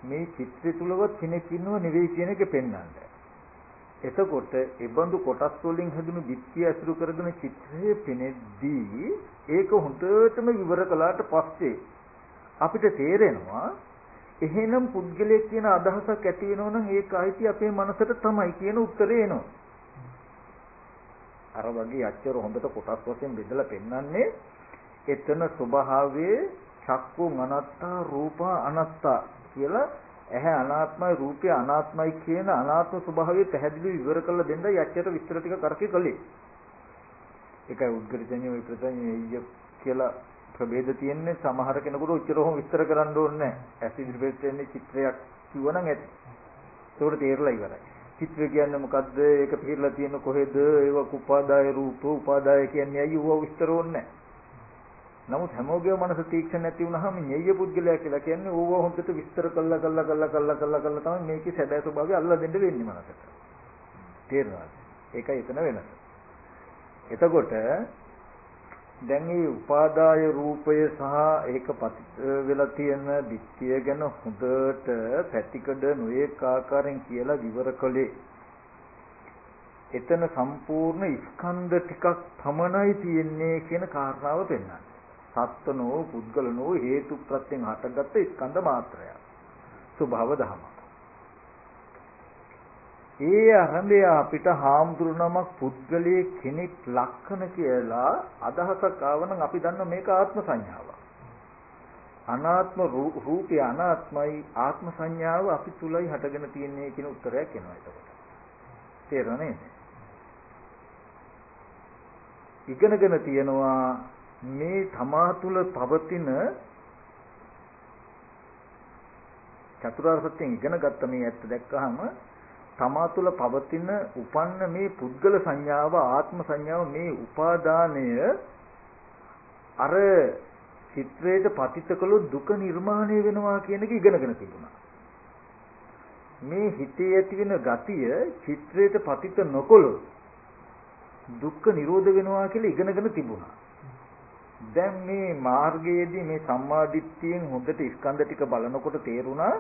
S1: මේ චිත්‍රය තුලවත් කෙනෙක් ඉන්නව නෙවෙයි කියන එක පෙන්වන්න. එතකොට ඒ බඳු කොටස් වලින් හැදුණු බිත්තිය අසුරු කරගෙන චිත්‍රයේ පෙනෙද්දී ඒක හොඳටම විවර කළාට පස්සේ අපිට තේරෙනවා එහෙනම් පුද්ගලයෙක් කියන අදහසක් ඇති වෙනවා නම් ඒක ආйти අපේ මනසට තමයි කියන උත්තරේ එනවා. අර වගේ අච්චර හොඳට කොටස් වශයෙන් බෙදලා පෙන්නන්නේ එතන ස්වභාවයේ චක්කු අනත්තා රූප අනත්තා කියලා ඇහැ අනාත්මයි රූපය අනාත්මයි කියන අනාත්ම ස්වභාවය පැහැදිලිව විවර කරලා දෙන්නයි අච්චර විස්තර ටික කරකේ කළේ. ඒකයි උද්ග්‍රජඤ්ඤ විප්‍රජඤ්ඤ කියලා ප්‍රභේද තියෙන්නේ. සමහර කෙනෙකුට උච්චරවම විස්තර කරන්න ඕනේ නැහැ. ඇස් ඉදිරියට එන්නේ චිත්‍රයක් කිව්වනම් ඇති. ඒකට තේරලා ඉවරයි. චිත්‍රය කියන්නේ මොකද්ද? ඒක පිළිලා තියෙන කොහෙද? ඒවා උපාදාය රූප උපාදාය කියන්නේ අයියෝ ඌව විස්තර ඕනේ නැහැ. නමුත් හැමෝගේම මනස තීක්ෂණ නැති වුනහම ඤෙය්‍ය පුද්ගලයා කියලා කියන්නේ ඌව හොඳට විස්තර කළා තමයි මේකේ සැබෑ ස්වභාවය අල්ලා දෙන්න වෙන්නේ මනසට. තේරෙනවද? ඒකයි එතන වෙනස. එතකොට දැන් මේ උපාදාය රූපය සහ ඒක පතිත වෙලා තියෙන දික්තිය ගැන හොඳට පැතිකඩ නොඑක ආකාරයෙන් කියලා විවර කළේ. එතන සම්පූර්ණ ස්කන්ධ ටිකක් පමණයි තියෙන්නේ කියන කාරණාව පෙන්නනවා. සත්ත්වනෝ පුද්ගලනෝ හේතු ප්‍රත්‍යයෙන් හටගත්ත ස්කන්ධ මාත්‍රය. ස්වභාව ධම. ඒ අරඹය අපිට හාමුදුරුවමක් පුද්ගලයේ කෙනෙක් ලක්ෂණ කියලා අදහසක් ආවනම් අපි දන්න මේක ආත්ම සංඥාව. අනාත්ම රූපය අනාත්මයි ආත්ම සංඥාව අපි තුලයි හටගෙන තියෙන්නේ කියන උත්තරයක් එනවා එතකොට. තේරෙනවද? ඉගෙනගෙන තියෙනවා මේ තමා තුල පවතින චතුරාර්ය සත්‍යයෙන් ඉගෙන ගත්ත මේ ඇත්ත දැක්කහම තමා තුළ පවතින උපන්න මේ පුද්ගල සංඥාව ආත්ම සංඥාව මේ උපාදානය අර චිත්‍රයට පතිත කළොත් දුක නිර්මාණය වෙනවා කියන එක ඉගෙනගෙන තිබුණා. මේ හිතේ ඇති වෙන ගතිය චිත්‍රයට පතිත නොකළොත් දුක්ඛ නිරෝධ වෙනවා කියලා ඉගෙනගෙන තිබුණා. දැන් මේ මාර්ගයේදී මේ සම්මාදිට්ඨියෙන් හොඳට ස්කන්ධ ටික බලනකොට තේරුණා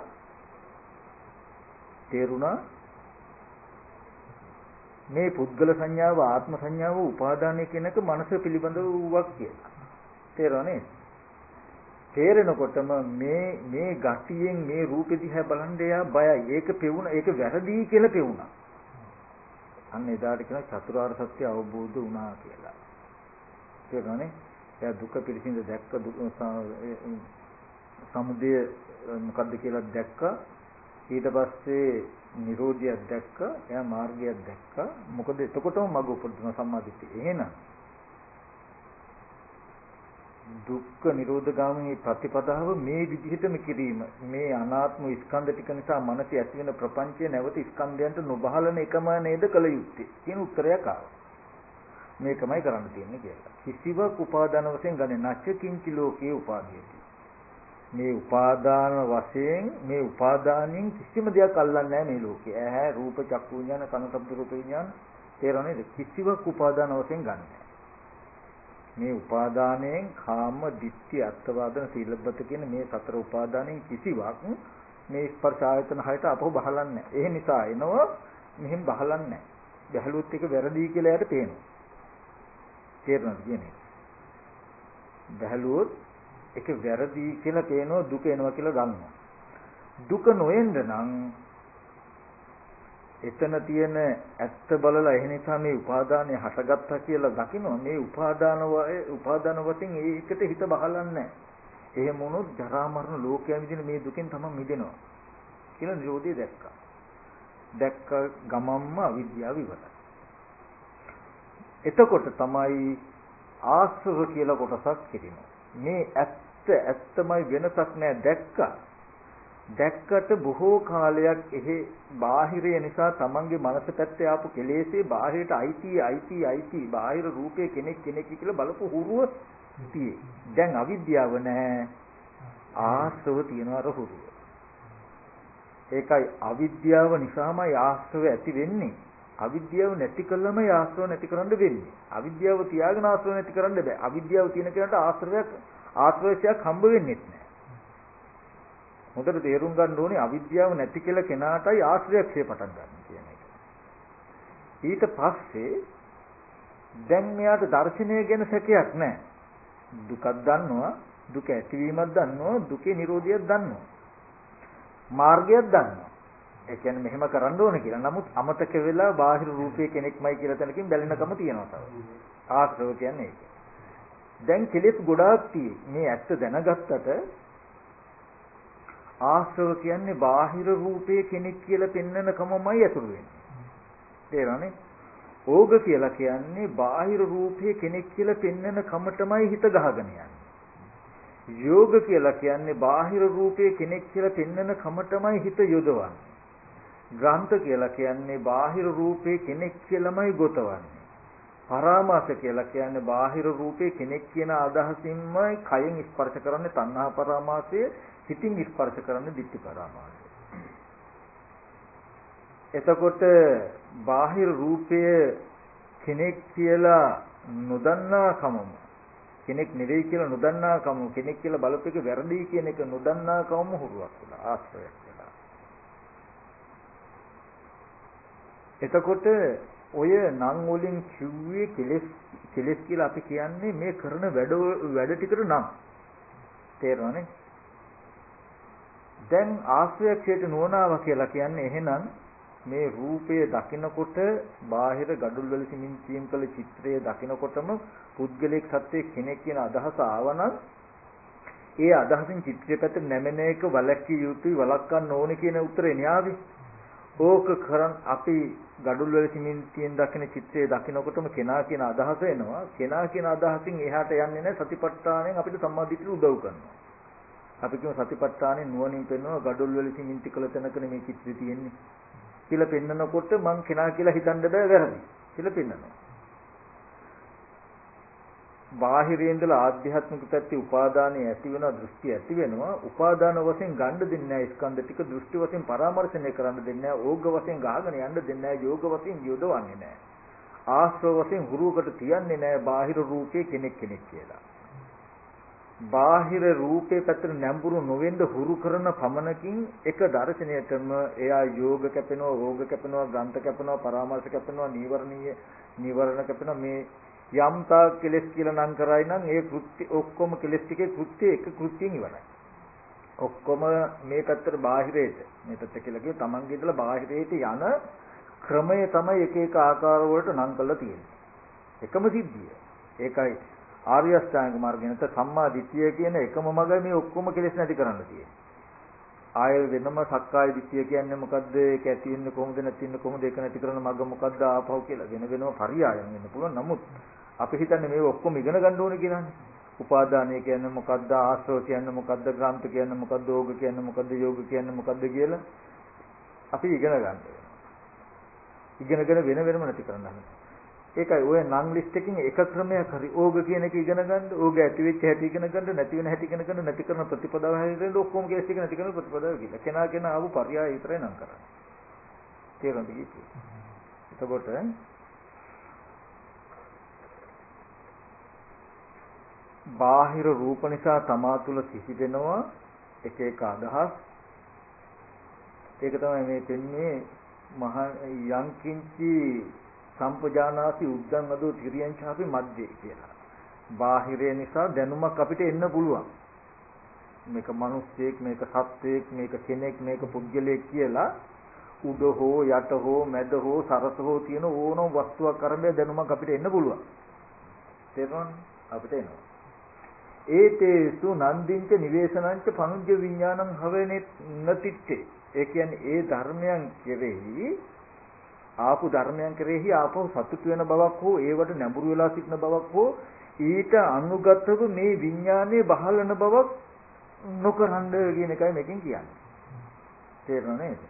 S1: මේ පුද්ගල සංඥාව ආත්ම සංඥාව උපාදානය කියනක මනස පිළිබඳව වූවක් කියලා. තේරෙනවද? තේරෙනකොටම මේ ගතියෙන් මේ රූපෙ දිහා බලන් එයා බයයි. ඒක පෙවුණ ඒක වැරදි කියලා පෙවුණා. අන්න එදාට කියන චතුරාර්ය සත්‍ය අවබෝධ වුණා කියලා. තේරෙනවද? එයා දුක පිළිසින්ද දැක්ක සමුදය මොකද්ද කියලා දැක්කා. ඊට පස්සේ නිරෝධියක් දැක්කා. එයා මාර්ගයක් දැක්කා. මොකද එතකොටම මඟ උපදින සම්මාදිට්ඨිය. එහෙනම් දුක්ඛ නිරෝධගාමී ප්‍රතිපදාව මේ විදිහටම කිරීම මේ අනාත්ම ස්කන්ධ ටික නිසා මනසේ ඇති වෙන ප්‍රපංචය නැවත ස්කන්ධයන්ට නොබහලන එකම නේද කළ යුත්තේ කියන උත්තරයක් ආවා. මේකමයි කරන්න තියෙන්නේ කියලා. කිසිවක් උපාදාන වශයෙන් ගන්නේ නැච්ච කිංචි ලෝකේ උපාදීයති. මේ උපාදාන වශයෙන් මේ උපාදානෙන් කිසිම දෙයක් අල්ලන්නේ නැහැ මේ ලෝකේ. ඇහැ රූප චක්කු විඥාන කන ශබ්ද රූප විඥාන තේරෙනවද? කිසිවක් උපාදාන වශයෙන් ගන්නෑ. මේ උපාදානයෙන් කාම ditthi අත්වාදන සීලබ්බත කියන මේ සතර උපාදානයෙන් කිසිවක් මේ ස්පර්ශ ආයතන හයට අපව බහලන්නේ නැහැ. ඒ නිසා එනවා මෙහෙම බහලන්නේ නැහැ. බැලුවොත් එක වැරදි කියලා යට පේනවා. තේරෙනවද කියන්නේ? බැලුවොත් ඒක වැරදි කියලා පේනවා දුක එනවා කියලා ගන්නවා. දුක නොඑන්න නම් එතන තියෙන ඇත්ත බලලා එහෙ නිසා මේ උපාදානය හටගත්තා කියලා දකිනවා. මේ උපාදාන වශයෙන් ඒකට හිත බහලන්නේ නැහැ. එහෙම වුණොත් ජරා මරණ ලෝකයෙන් මිදෙන මේ දුකෙන් තමයි මිදෙනවා කියලා නිරෝධය දැක්කා. දැක්ක ගමම්ම අවිද්‍යාව ඉවරයි. එතකොට තමයි ආශ්‍රව කියලා කොටසක් හිටිනවා. මේ ඇත්තමයි වෙනසක් නැහැ දැක්කා. දැක්කට බොහෝ කාලයක් එහි බාහිරය නිසා තමන්ගේ මනස පැත්තේ ආපු කෙලෙසේ බාහිරට අයිති බාහිර රූපයේ කෙනෙක් කියලා බලපු හුරුව තියේ. දැන් අවිද්‍යාව නැහැ. ආශ්‍රව තියනවා අර හුරුව. ඒකයි අවිද්‍යාව නිසාමයි ආශ්‍රව ඇති වෙන්නේ. අවිද්‍යාව නැති කළම ආශ්‍රව නැති කරන්න වෙන්නේ. අවිද්‍යාව තියාගෙන ආශ්‍රව නැති කරන්න බෑ. අවිද්‍යාව තියෙන කෙනාට ආශ්‍රවයක් හම්බ වෙන්නේ නැහැ. හොඳට තේරුම් ගන්න ඕනේ අවිද්‍යාව නැති කියලා කෙනාටයි ආශ්‍රයක්ෂය පටන් ගන්න කියන එක. ඊට පස්සේ දැන් මෙයාට දර්ශනය ගැන සැකයක් නැහැ. දුකක් දන්නවා, දුක ඇතිවීමක් දන්නවා, දුකේ නිරෝධියක් දන්නවා. මාර්ගයක් දන්නවා. ඒ කියන්නේ මෙහෙම කරන්න ඕන කියලා. නමුත් අමතක වෙලා බාහිර රූපයේ කෙනෙක්මයි කියලා තැනකින් බැලෙනකම තියෙනවා තව. ආශ්‍රව කියන්නේ ඒක. දැන් කෙලෙස් ගොඩාක් තියෙයි. මේ ඇත්ත දැනගත්තට ආශ්‍රව කියන්නේ බාහිර රූපයේ කෙනෙක් කියලා පෙන්වනකමමයි අතුරු වෙන්නේ. තේරෙනවනේ? ඕග කියලා කියන්නේ බාහිර රූපයේ කෙනෙක් කියලා පෙන්වන කමටමයි හිත ගහගෙන යන්නේ. යෝග කියලා කියන්නේ බාහිර රූපයේ කෙනෙක් කියලා පෙන්වන කමටමයි හිත යොදවන්නේ. ග්‍රන්ථ කියලා කියන්නේ බාහිර රූපේ කෙනෙක් කියලාමයි ගොතවන්නේ. පරාමාස කියලා කියන්නේ බාහිර රූපේ කෙනෙක් කියන අදහසින්මයි කයෙන් ස්පර්ශ කරන්නේ තණ්හා පරාමාසය, හිතින් ස්පර්ශ කරන්නේ ditthi පරාමාසය. එතකොට බාහිර රූපය කෙනෙක් කියලා නොදන්නා කමම, කෙනෙක් නෙවෙයි කියලා නොදන්නා කම, කෙනෙක් කියලා බලපෑක වැරදි කියන එක නොදන්නා කමම හුරුවක් වෙලා ආශ්‍රයයක්. එතකොට ඔය නම් වලින් කිව්වේ කෙලෙස් කියලා අපි කියන්නේ මේ කරන වැඩ ටිකට නම්. තේරෙනවනේ? දැන් ආශ්‍රයක්ෂයට නුවණාව කියලා කියන්නේ එහෙනම් මේ රූපය දකිනකොට බාහිර gadul වල සිමින්තියෙන් කළ චිත්‍රය දකිනකොටම පුද්ගලික සත්‍යයේ කෙනෙක් කියන අදහස ආවනම් ඒ අදහසින් චිත්‍රය පැත්ත නැමෙන එක වළක්විය යුතුයි, වළක්වන්න ඕනේ කියන උත්තරේ න්යාවි. ඕක කරන් අපි gadul වල සිමින්තියෙන් දකින චිත්‍රය දකිනකොටම කෙනා කියන අදහස එනවා. කෙනා කියන අදහසින් එහාට යන්නේ නැහැ. සතිපට්ඨාණයෙන් අපිට සම්මාදිට්ඨිය උදව් කරනවා. අපි කියමු සතිපට්ඨාණයෙන් නුවණින් පෙන්වනවා gadul වල සිමින්ති කළ තැනකනේ මේ චිත්‍රය තියෙන්නේ කියලා පෙන්නකොට මං කෙනා කියලා හිතන්න බෑ, වැරදි කියලා පෙන්නනවා. බාහිරින් ඉඳලා ආධ්‍යාත්මික පැත්තේ උපාදානයේ ඇති වෙනවා, දෘෂ්ටි ඇති වෙනවා. උපාදාන වශයෙන් ගන්න දෙන්නේ නැහැ ස්කන්ධ ටික, දෘෂ්ටි වශයෙන් පරාමර්ශණය කරන්න දෙන්නේ නැහැ, ඕග වශයෙන් ගහගෙන යන්න දෙන්නේ නැහැ, යෝග වශයෙන් යොදවන්නේ නැහැ, ආශ්‍රව වශයෙන් හුරුවකට තියන්නේ නැහැ බාහිර රූපේ කෙනෙක් කියලා. බාහිර රූපේ පැත්තට නැඹුරු නොවෙන්න හුරු කරන පමණකින් එක දර්ශනයටම එයා යෝග කැපෙනවා, රෝග කැපෙනවා, ග්‍රන්ථ කැපෙනවා, පරාමර්ශ කැපෙනවා, නීවරණ කැපෙනවා. මේ යම්තා කෙලස් කියලා නම් කරයි නම් ඒ කෘත්‍ය ඔක්කොම කෙලස් ටිකේ කෘත්‍ය එක කෘත්‍යයෙන් ඉවරයි. ඔක්කොම මේ පැත්තට බාහිරයට, මේ පැත්ත කියලා කිව්ව තමන්ගේ ඉඳලා බාහිරයට යන ක්‍රමය තමයි එක එක ආකාර වලට නම් කරලා තියෙන්නේ. එකම සිද්ධිය. ඒකයි ආර්ය අෂ්ටාංග මාර්ගය නැත්නම් සම්මා දිට්ඨිය කියන එකම මගයි මේ ඔක්කොම කෙලෙස් නැති කරන්න තියෙන්නේ. ආය වෙනම සක්කාය දිට්ඨිය කියන්නේ මොකද්ද? ඒක ඇති වෙන්නේ කොහොමද, නැති වෙන්නේ කොහොමද, ඒක නැති කරන මග මොකද්ද ආපහු කියලා වෙන වෙනම පරියායම් වෙන්න පුළුවන්. නමුත් අපි හිතන්නේ මේ ඔක්කොම ඉගෙන ගන්න ඕනේ කියලානේ. උපාදානය කියන්නේ මොකද්ද? ආශ්‍රව කියන්නේ මොකද්ද? ග්‍රන්ථ කියන්නේ මොකද්ද? ඕග කියන්නේ මොකද්ද? යෝග කියන්නේ මොකද්ද කියලා අපි ඉගෙන ගන්න වෙනවා. ඉගෙනගෙන වෙනම නැති කරන්න හදනවා. ඒකයි ඔය නම් ලිස්ට් එකකින් එක ක්‍රමයක් හරි ඕග කියන එක ඉගෙන ගන්න, ඕග ඇති වෙච්ච හැටි ඉගෙන ගන්න, නැති වෙන හැටි ඉගෙන ගන්න, නැති කරන ප්‍රතිපදාව හැදෙන්න ඔක්කොම කේස් එක නැති කරන ප්‍රතිපදාව කියලා. කෙනා ආපු පරියාය විතරයි නම් කරන්නේ. තේරුණාද කිව්වේ? එතකොට බාහිර රූප නිසා තමා තුළ සිහිදෙනවා එක එක අදහස්. ඒක තමයි මේ දෙන්නේ මහ යංකින්චි සම්පජානාති උද්දං අදෝ තිරියං ඡාපි මැද්දේ කියලා. බාහිරය නිසා දැනුමක් අපිට එන්න පුළුවන්. මේක මිනිස්සෙක්, මේක සත්වයෙක්, මේක කෙනෙක්, මේක පුද්ගලයෙක් කියලා උඩ හෝ යට හෝ මැද හෝ සරස හෝ තියෙන ඕනම වස්තුවක් අරඹය දැනුමක් අපිට එන්න පුළුවන්. තේරුණාද? අපිට එනවා. ඒතේසු නන්දින්ච නිවේසනංච පනුජ්ජ විඥානං හවෙනේ නතිත්තේ. ඒ කියන්නේ ඒ ධර්මයන් කෙරෙහි ආපු ධර්මයන් කෙරෙහි ආපහු සතුට වෙන බවක් හෝ ඒවට නැඹුරු වෙලා සිටින බවක් හෝ ඊට අනුගතව මේ විඥානයේ බහලන බවක් නොකරන්න කියන එකයි මේකෙන් කියන්නේ. තේරෙනව නේද?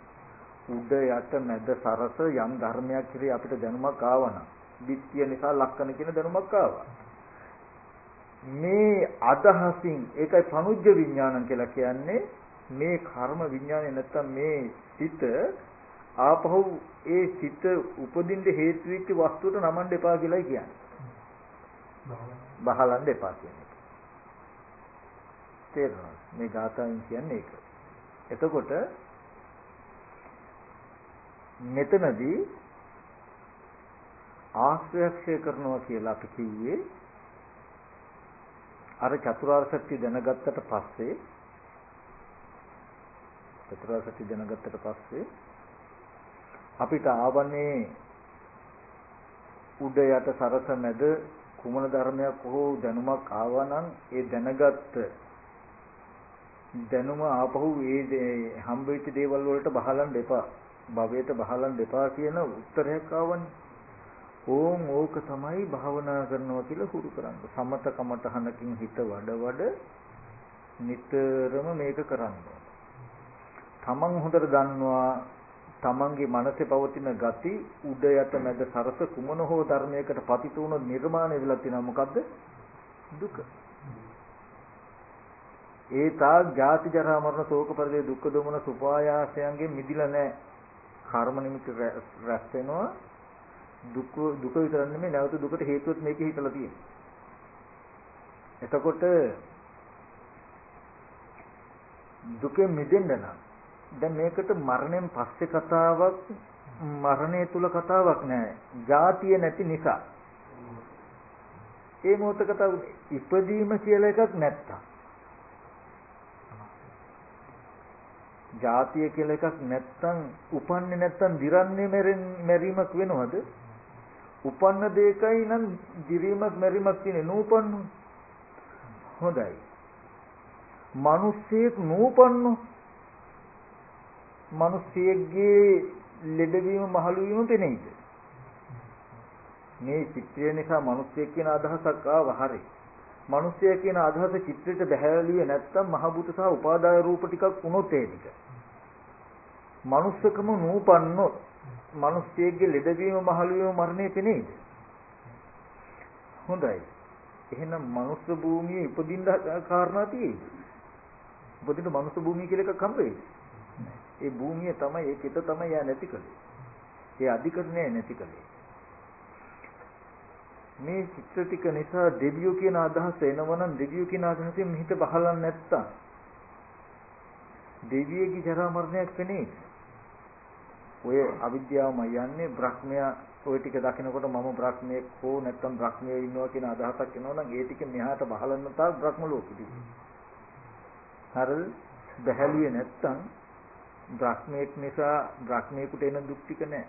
S1: උඩ යට මැද සරස යම් ධර්මයක් කෙරෙහි අපිට දැනුමක් ආවනම්, දිට්ඨිය නිසා ලක්කන කියන දැනුමක් ආවා. මේ අදහසින් ඒකයි පනුජ්ජ විඥානං කියලා කියන්නේ. මේ කර්ම විඥානය නැත්තම් මේ සිත ආපහු ඒ සිත උපදින්න හේතු වෙච්ච වස්තුවට නමන්න එපා කියලායි කියන්නේ. බහලන්න එපා කියන්නේ. තේරෙනවද? මේ ගාථාවෙන් කියන්නේ ඒක. එතකොට මෙතනදී ආශ්‍රයක්ෂය කරනවා කියලා අපි කිව්වේ අර චතුරාර්ය සත්‍ය දැනගත්තට පස්සේ අපිට ආවනේ උඩ යට සරස මැද කුමන ධර්මයක් හෝ දැනුමක් ආවනම් ඒ දැනගත්ත දැනුම ආපහු ඒ හම්බෙච්ච දේවල් වලට බහලන්න එපා භවයට බහලන්න එපා කියන උත්තරයක් ආවනේ. ඕක තමයි භාවනා කරනවා කියලා හුරු කරන්නේ. සමත කමඨහනකින් හිත වඩ නිතරම මේක කරන්න. තමන් හොඳට දන්නවා තමන්ගේ මනසේ පවතින ගති උඩ යට මැද සරස කුමන හෝ ධර්මයකට පතිත වුණොත් නිර්මාණය වෙලා තියෙනවා මොකද්ද? දුක. ඒ තාක් ජාති ජරා මරණ ශෝක පරිදේ දුක්ඛ දෝමන සුපායාසයන්ගෙන් මිදිලා නැහැ. කර්ම නිමිති රැස් වෙනවා. දුක විතර නෙමෙයි නැවත දුකට හේතුවත් මේකේ හිතලා තියෙනවා. එතකොට දුකෙන් මිදෙන්න නම් දැන් මේකට මරණයෙන් පස්සේ කතාවක් මරණය තුල කතාවක් නෑ. ජාතිය නැති නිසා. ඒ මොහොත කතාව ඉපදීම කියලා එකක් නැත්තම්. ජාතිය කියලා එකක් නැත්තම් උපන්නේ නැත්තම් දිරන්නේ මැරීමක් වෙනවද? උපන්න දෙයකයි නම් දිරීමක් මැරීමක් තියෙන්නේ නූපන්නු. හොඳයි. මිනිස්සෙක් නූපන්නු. මිනිස්සෙක්ගේ ලෙඩවීම මහලු වීම පෙනෙයිද? මේ චිත්‍රය නිසා මිනිස්සෙක් කියන අදහසක් ආවා හරි. මිනිස්සය කියන අදහස චිත්‍රයට බැහැලියේ නැත්තම් මහ භූත සහ උපාදාය රූප ටිකක් වුණොත් ඒ ටික. මනුස්සකම නූපන්නොත් මිනිස්සෙක්ගේ ලෙඩවීම මහලු වීම මරණය පෙනෙයිද? හොඳයි. එහෙනම් මනුස්ස භූමියේ උපදින්න කාරණා තියෙයිද? උපදින්න මනුස්ස භූමිය කියලා එකක් හම්බ වෙයිද? ඒ භූමිය තමයි ඒ පිට තමයි යා නැති කලේ. ඒ අධිකරණය නැති කලේ. මේ චිත්‍ර ටික නිසා දෙවියෝ කියන අදහස එනවනම් දෙවියෝ කියන අදහසෙන් හිත බහලන්නේ නැත්තම් දෙවියගේ ජරා මරණයක් වෙන්නේ. ඔය අවිද්‍යාවම යන්නේ බ්‍රහ්මයා ඔය ටික දකිනකොට මම බ්‍රහ්මයෙක් හෝ නැත්තම් බ්‍රහ්මයේ ඉන්නවා කියන අදහසක් එනවනම් ඒ ටික මෙහාට බහලන්න තාක් බ්‍රහ්ම ලෝකෙදී. හරිද? බහැලියේ නැත්තම් බ්‍රහ්මයෙක් නිසා බ්‍රහ්මයෙකුට එන දුක් ටික නැහැ.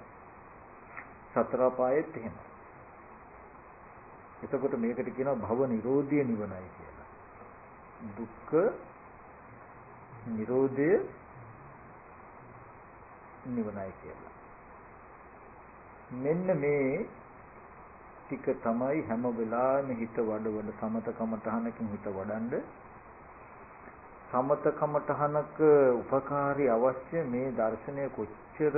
S1: සතර පායෙත් එහෙම. එතකොට මේකට කියනවා භව නිරෝධය නිවනයි කියලා. දුක්ඛ නිරෝධය නිවනයි කියලා. මෙන්න මේ ටික තමයි හැම වෙලාවෙම හිත වඩවන සමතකමඨහනකින් හිත වඩන්ඩ සමතකමඨහනක උපකාරී අවශ්‍ය මේ දර්ශනය කොච්චර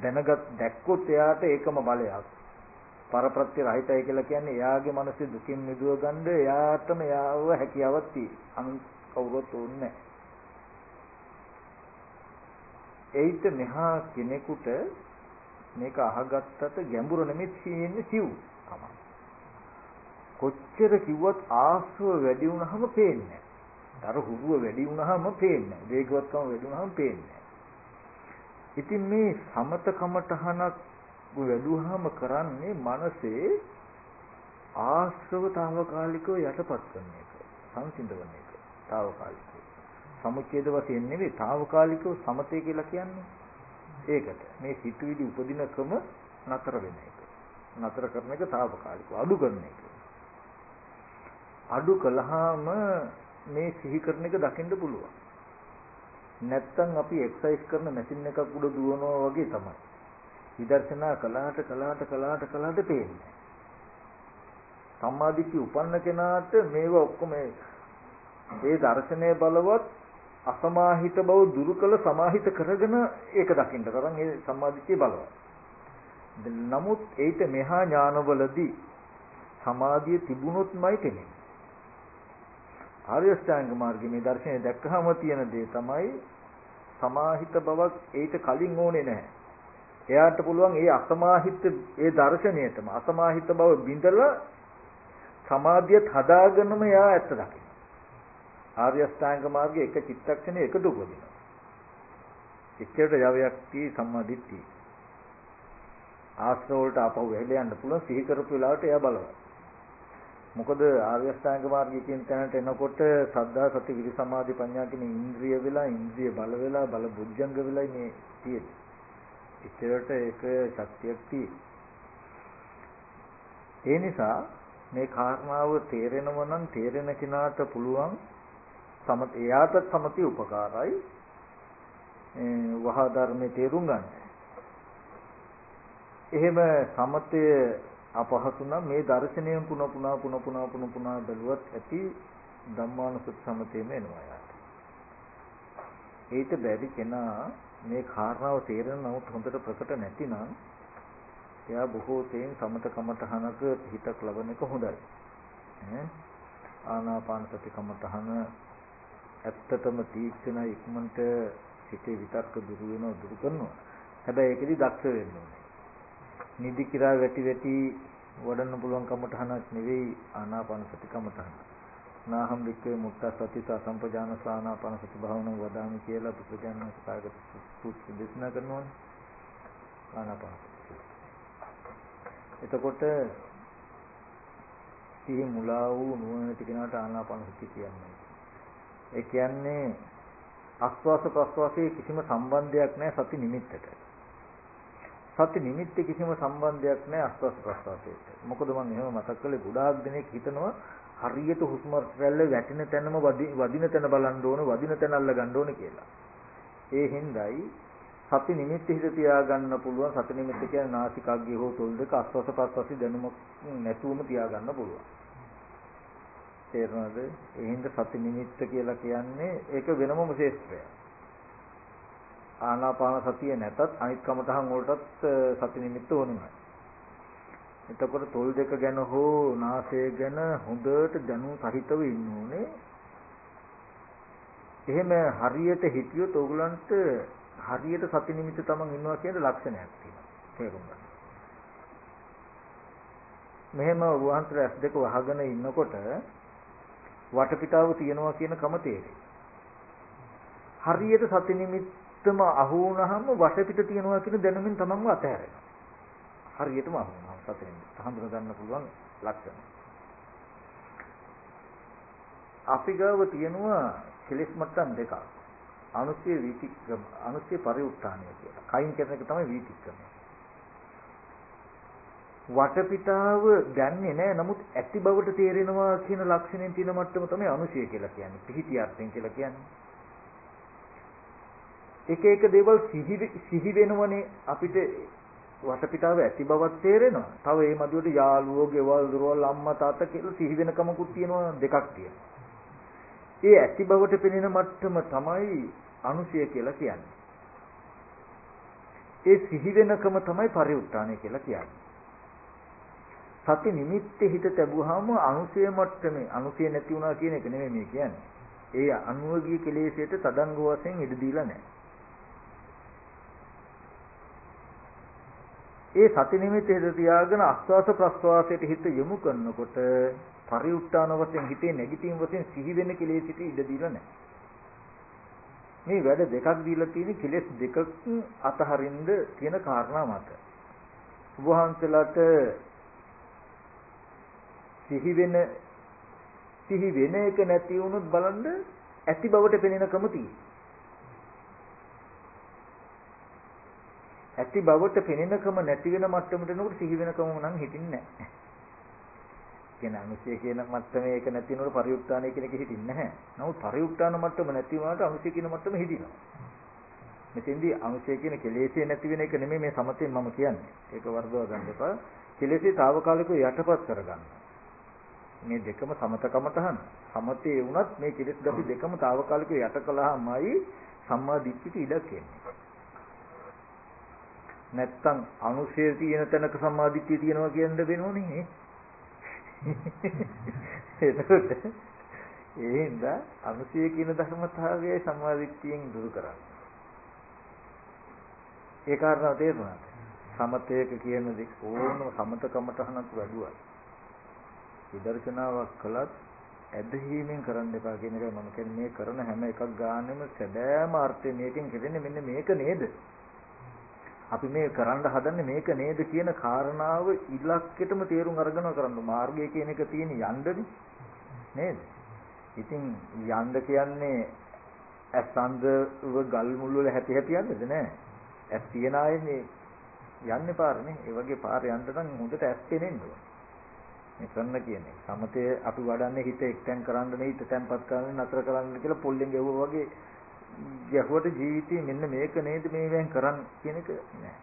S1: දැක්කොත් එයාට ඒකම බලයක්. පරප්‍රත්‍ය රහිතයි කියලා කියන්නේ එයාගේ මනසේ දුකින් මිදුව ගන්න එයාටම යාව හැකියාවක් තියෙනවා. අනුන් කවුරුත් ඕනේ නැහැ. ඒිට මෙහා කෙනෙකුට මේක අහගත්තට ගැඹුරු නෙමෙයි තියෙන්නේ සිව් තමයි. කොච්චර කිව්වත් ආශ්‍රව වැඩි වුණාම පේන්නේ නැහැ. අර හුරුව වැඩි වුණාම පේන්නේ නැහැ. වේගවත්කම වැඩි වුණාම පේන්නේ නැහැ. ඉතින් මේ සමතකමඨහනක් වැඩුවාම කරන්නේ මනසේ ආශ්‍රවතාවකාලිකව යටපත් කරන එක සංසිඳවන එක తాවකාලිකව සමුච්ඡේද වශයෙන් නෙවෙයි తాවකාලිකව සමතේ කියලා කියන්නේ ඒකට මේ සිතුවිලි උපදිනකම නතර වෙන එක නතර කරන එක తాවකාලිකව අඩු කරන එක අඩු කළාම මේ සිහි කරන එක දකින්න පුළුවන් නැත්තම් අපි එක්සර්සයිස් කරන මැෂින් එකක් උඩ දුවනවා වගේ තමයි විදර්ශනා කළාට පේන්නේ. සම්මාදිට්ඨිය උපන්න කෙනාට මේව ඔක්කොම ඒ දර්ශනය බලවත් අසමාහිත බව දුරු කළ සමාහිත කරගෙන ඒක දකින්න තරම් ඒ සම්මාදිට්ඨිය බලවත්. නමුත් ඒිට මෙහා ඥානවලදී සමාධිය තිබුණොත්මයි තේරෙන්නේ. ආර්ය අෂ්ටාංග මාර්ගයේ මේ දර්ශනය දැක්කහම තියෙන දේ තමයි සමාහිත බවක් ඒිට කලින් ඕනේ නැහැ. එයාට පුළුවන් ඒ අසමාහිත ඒ දර්ශනයටම අසමාහිත බව බිඳලා සමාධියත් හදාගෙනම එයා ඇත්ත දකින්න. ආර්ය අෂ්ටාංග මාර්ගයේ එක චිත්තක්ෂණේ එකතු උපදිනවා. එච්චරට යවයක් තී සම්මාදිට්ඨිය. ආශ්‍රව වලට ආපහු වෙහෙලා යන්න පුළුවන් සිහි කරපු වෙලාවට එයා බලවත්. මොකද ආර්ය අෂ්ටාංග මාර්ගයේ කියන තැනට එනකොට සද්ධා සති විරි සමාධි ප්‍රඥා කියන ඉන්ද්‍රිය වෙලා ඉන්ද්‍රිය බල වෙලා බල බුද්ධංග වෙලා මේ තියෙන්නේ. ඉතරට ඒක ශක්තියක් තියෙනවා. ඒ නිසා මේ කාරණාව තේරෙනව නම් තේරෙන කෙනාට පුළුවන් එයාට සමති උපකාරයි වහා ධර්මයේ තේරුම් ගන්න. එහෙම සමතය අපහසු නම් මේ දර්ශනයෙන් පුන බැලුවත් ඇති ධම්මානුසුත් සමතේම එනවා යාට. ඊට බැරි කෙනා මේ කාරණාව තේරෙන නමුත් හොඳට ප්‍රකට නැතිනම් එයා බොහෝ තෙයින් සමත කමඨහනක හිතක් ලබන එක හොඳයි. ආනාපාන සති කමඨහන ඇත්තටම තීක්ෂණ ඉක්මනට හිතේ විතර්ක දුරු කරනවා. හැබැයි ඒකෙදි දක්ෂ වෙන්න ඕනේ. නිදි කිරා වැටි වඩන්න පුළුවන් කමඨහනක් නෙවෙයි ආනාපාන සති කමඨහන. නාහම් වික්කේ මුක්ත සති සම්පජාන ආනාපාන සති භාවනාව වදාමි කියලා පුදුජානක කායගත සූත්‍ර දේශනා කරනවා. ආනාපාන. එතකොට සිහි මුලා වූ නුවණැති කෙනාට ආනාපාන සති කියන්නේ. ඒ කියන්නේ ආස්වාස ප්‍රස්වාසයේ කිසිම සම්බන්ධයක් නැහැ සති නිමිත්තට. සති නිමිත්තේ කිසිම සම්බන්ධයක් නැහැ ආස්වාස ප්‍රස්වාසයට. මොකද මම එහෙම මතක් කළේ ගොඩාක් දෙනෙක් හිතනවා හරියට හුස්ම රැල්ල වැටෙන තැනම වදින තැන බලන්න ඕන වදින තැන අල්ල ගන්න ඕන කියලා. ඒ හින්දායි සති නිමිත්ත හිත තියාගන්න පුළුවන්. සති නිමිත්ත කියන්නේ නාසිකාග්‍රය හෝ තොල් දෙක ආස්වාස ප්‍රස්වාසي දැනුමක් නැතුවම තියාගන්න පුළුවන්. තේරෙනවද? ඒ හින්දා සති නිමිත්ත කියලා කියන්නේ ඒක වෙනම විශේෂත්වයක්. ආනාපාන සතිය නැතත් අනිත් කමතහන් වලටත් සති නිමිත්ත ඕනෙමයි. එතකොට තොල් දෙක ගැන හෝ නාසය ගැන හොඳට දැනුම් සහිතව ඉන්න ඕනේ. එහෙම හරියට හිතියොත් ඕගලන්ට හරියට සති නිමිත්ත තමන් ඉන්නවා කියන ලක්ෂණයක් තියෙනවා. තේරුම් ගන්න. මෙහෙම වහන්සේ ඇස් දෙක වහගෙන ඉන්නකොට වටපිටාව තියෙනවා කියන කම තේරෙයි. හරියට සති නිමිත්තම අහු වුණාම වටපිට තියෙනවා කියන දැනුමින් තමන්ව අතහැරෙනවා. හරියටම අහු වුණා සති නිමිත්ත හඳුනා ගන්න පුළුවන් ලක්ෂණ. අපි ගාව තියෙනවා කෙලෙස් මට්ටම් දෙකක්. අනුස්සය වීතික්‍රම අනුස්සය පරිඋත්ථානය කියලා. කයින් කරන එක තමයි වීතික්‍රම. වටපිටාව ගන්නෙ නෑ නමුත් ඇති බවට තේරෙනවා කියන ලක්ෂණෙන් තියෙන මට්ටම තමයි අනුස්සය කියලා කියන්නේ. පිහිටි අර්ථයෙන් කියලා කියන්නේ. එක දේවල් සිහි වෙනවනේ අපිට වටපිටාව ඇති බවක් තේරෙනවා. තව ඒ මදියට යාළුවෝ, ගෙවල්, දොරවල්, අම්මා, තාත්තා කියලා සිහි වෙන කමකුත් තියෙනවා දෙකක් තියෙනවා. ඒ ඇති බවට පෙනෙන මට්ටම තමයි අනුසය කියලා කියන්නේ. ඒ සිහි වෙනකම තමයි පරිඋත්ථානය කියලා කියන්නේ. සති නිමිත්තේ හිත තැබුවාම අනුසය මට්ටමේ අනුසය නැති වුණා කියන එක නෙමෙයි මේ කියන්නේ. ඒ අනුවගී කෙලෙසයට තදංග වශයෙන් ඉඩ දීලා නැහැ. ඒ සති නිමිත්තේ හිත තියාගෙන ආස්වාස ප්‍රස්වාසයට හිත යොමු කරනකොට පරිඋත්ථාන වශයෙන් හිතේ නැගිටීම් වශයෙන් සිහි වෙන කෙලෙසිට ඉඩ දීලා නැහැ. මේ වැඩ දෙකක් දීලා තියෙන කෙලෙස් දෙකක් අතහරින්න තියෙන කාරණා මත. වහන්සලාට සිහි වෙන එක නැති වුණොත් බලන්න ඇති බවට පෙනෙනකම තියෙනවා. ඇති බවට පෙනෙනකම නැති වෙන මට්ටමට එනකොට සිහි වෙනකම නම් හිටින්නේ නැහැ. කියන අනුසය කියන මට්ටමේ ඒක නැති වෙනකොට පරිඋත්ථානය කියන එක හිටින්නේ නැහැ. නමුත් පරිඋත්ථාන මට්ටම නැති වුණාට අනුසය කියන මට්ටම හිටිනවා. මෙතෙන්දී අනුසය කියන කෙලෙසේ නැති වෙන එක නෙමෙයි මේ සමතෙන් මම කියන්නේ. ඒක වර්ධව ගන්න එපා. කෙලෙසේ తాවකාලිකව යටපත් කරගන්න. මේ දෙකම සමතකම තහන. සමතේ වුණත් මේ කෙලෙස් ගති දෙකම తాවකාලිකව යට කළාමයි සම්මා දිට්ඨියට ඉඩක් එන්නේ. නැත්තම් අනුසය තියෙන තැනක සම්මා දිට්ඨිය තියෙනවා කියන්න වෙනෝනේ. එතකොට ඒ හින්දා අනුසය කියන ධර්මතාවය සම්මාදිට්ඨියෙන් දුරු කරන්න. ඒ කාරණාව තේරුණාද? සමතේක කියන දේ ඕනම සමතකමටහනක් වැඩුවා. විදර්ශනාවක් කළත් ඇදහිීමෙන් කරන්න එපා කියන එකයි මම කියන්නේ. මේ කරන හැම එකක් ගානෙම සැබෑම අර්ථය මේකෙන් කෙරෙන්නේ මෙන්න මේක නේද? අපි මේ කරන්න හදන්නේ මේක නේද කියන කාරණාව ඉලක්කෙටම තේරුම් අරගෙන කරන්න. මාර්ගය කියන එක තියෙන යන්නනේ නේද? ඉතින් යන්න කියන්නේ අසන්දව ගල් මුල් වල හැටි හැටි යන්නද නෑ. ඇස් තියන අයනේ යන්නේ පාරනේ. ඒ වගේ පාර යන්න නම් හොඳට ඇස් පෙනෙන්න ඕනේ. මේ කරන්න කියන්නේ සමතේ අපි වඩන්නේ හිත එක්තෙන් කරන්න නෙවෙයි හිත තැම්පත් කරන්න නතර කරන්න කියලා පොල්ලෙන් ගැහුවා වගේ ගැහුවට ජීවිතේ මෙන්න මේක නේද මේ වෙන් කරන්න කියන එක නෑ.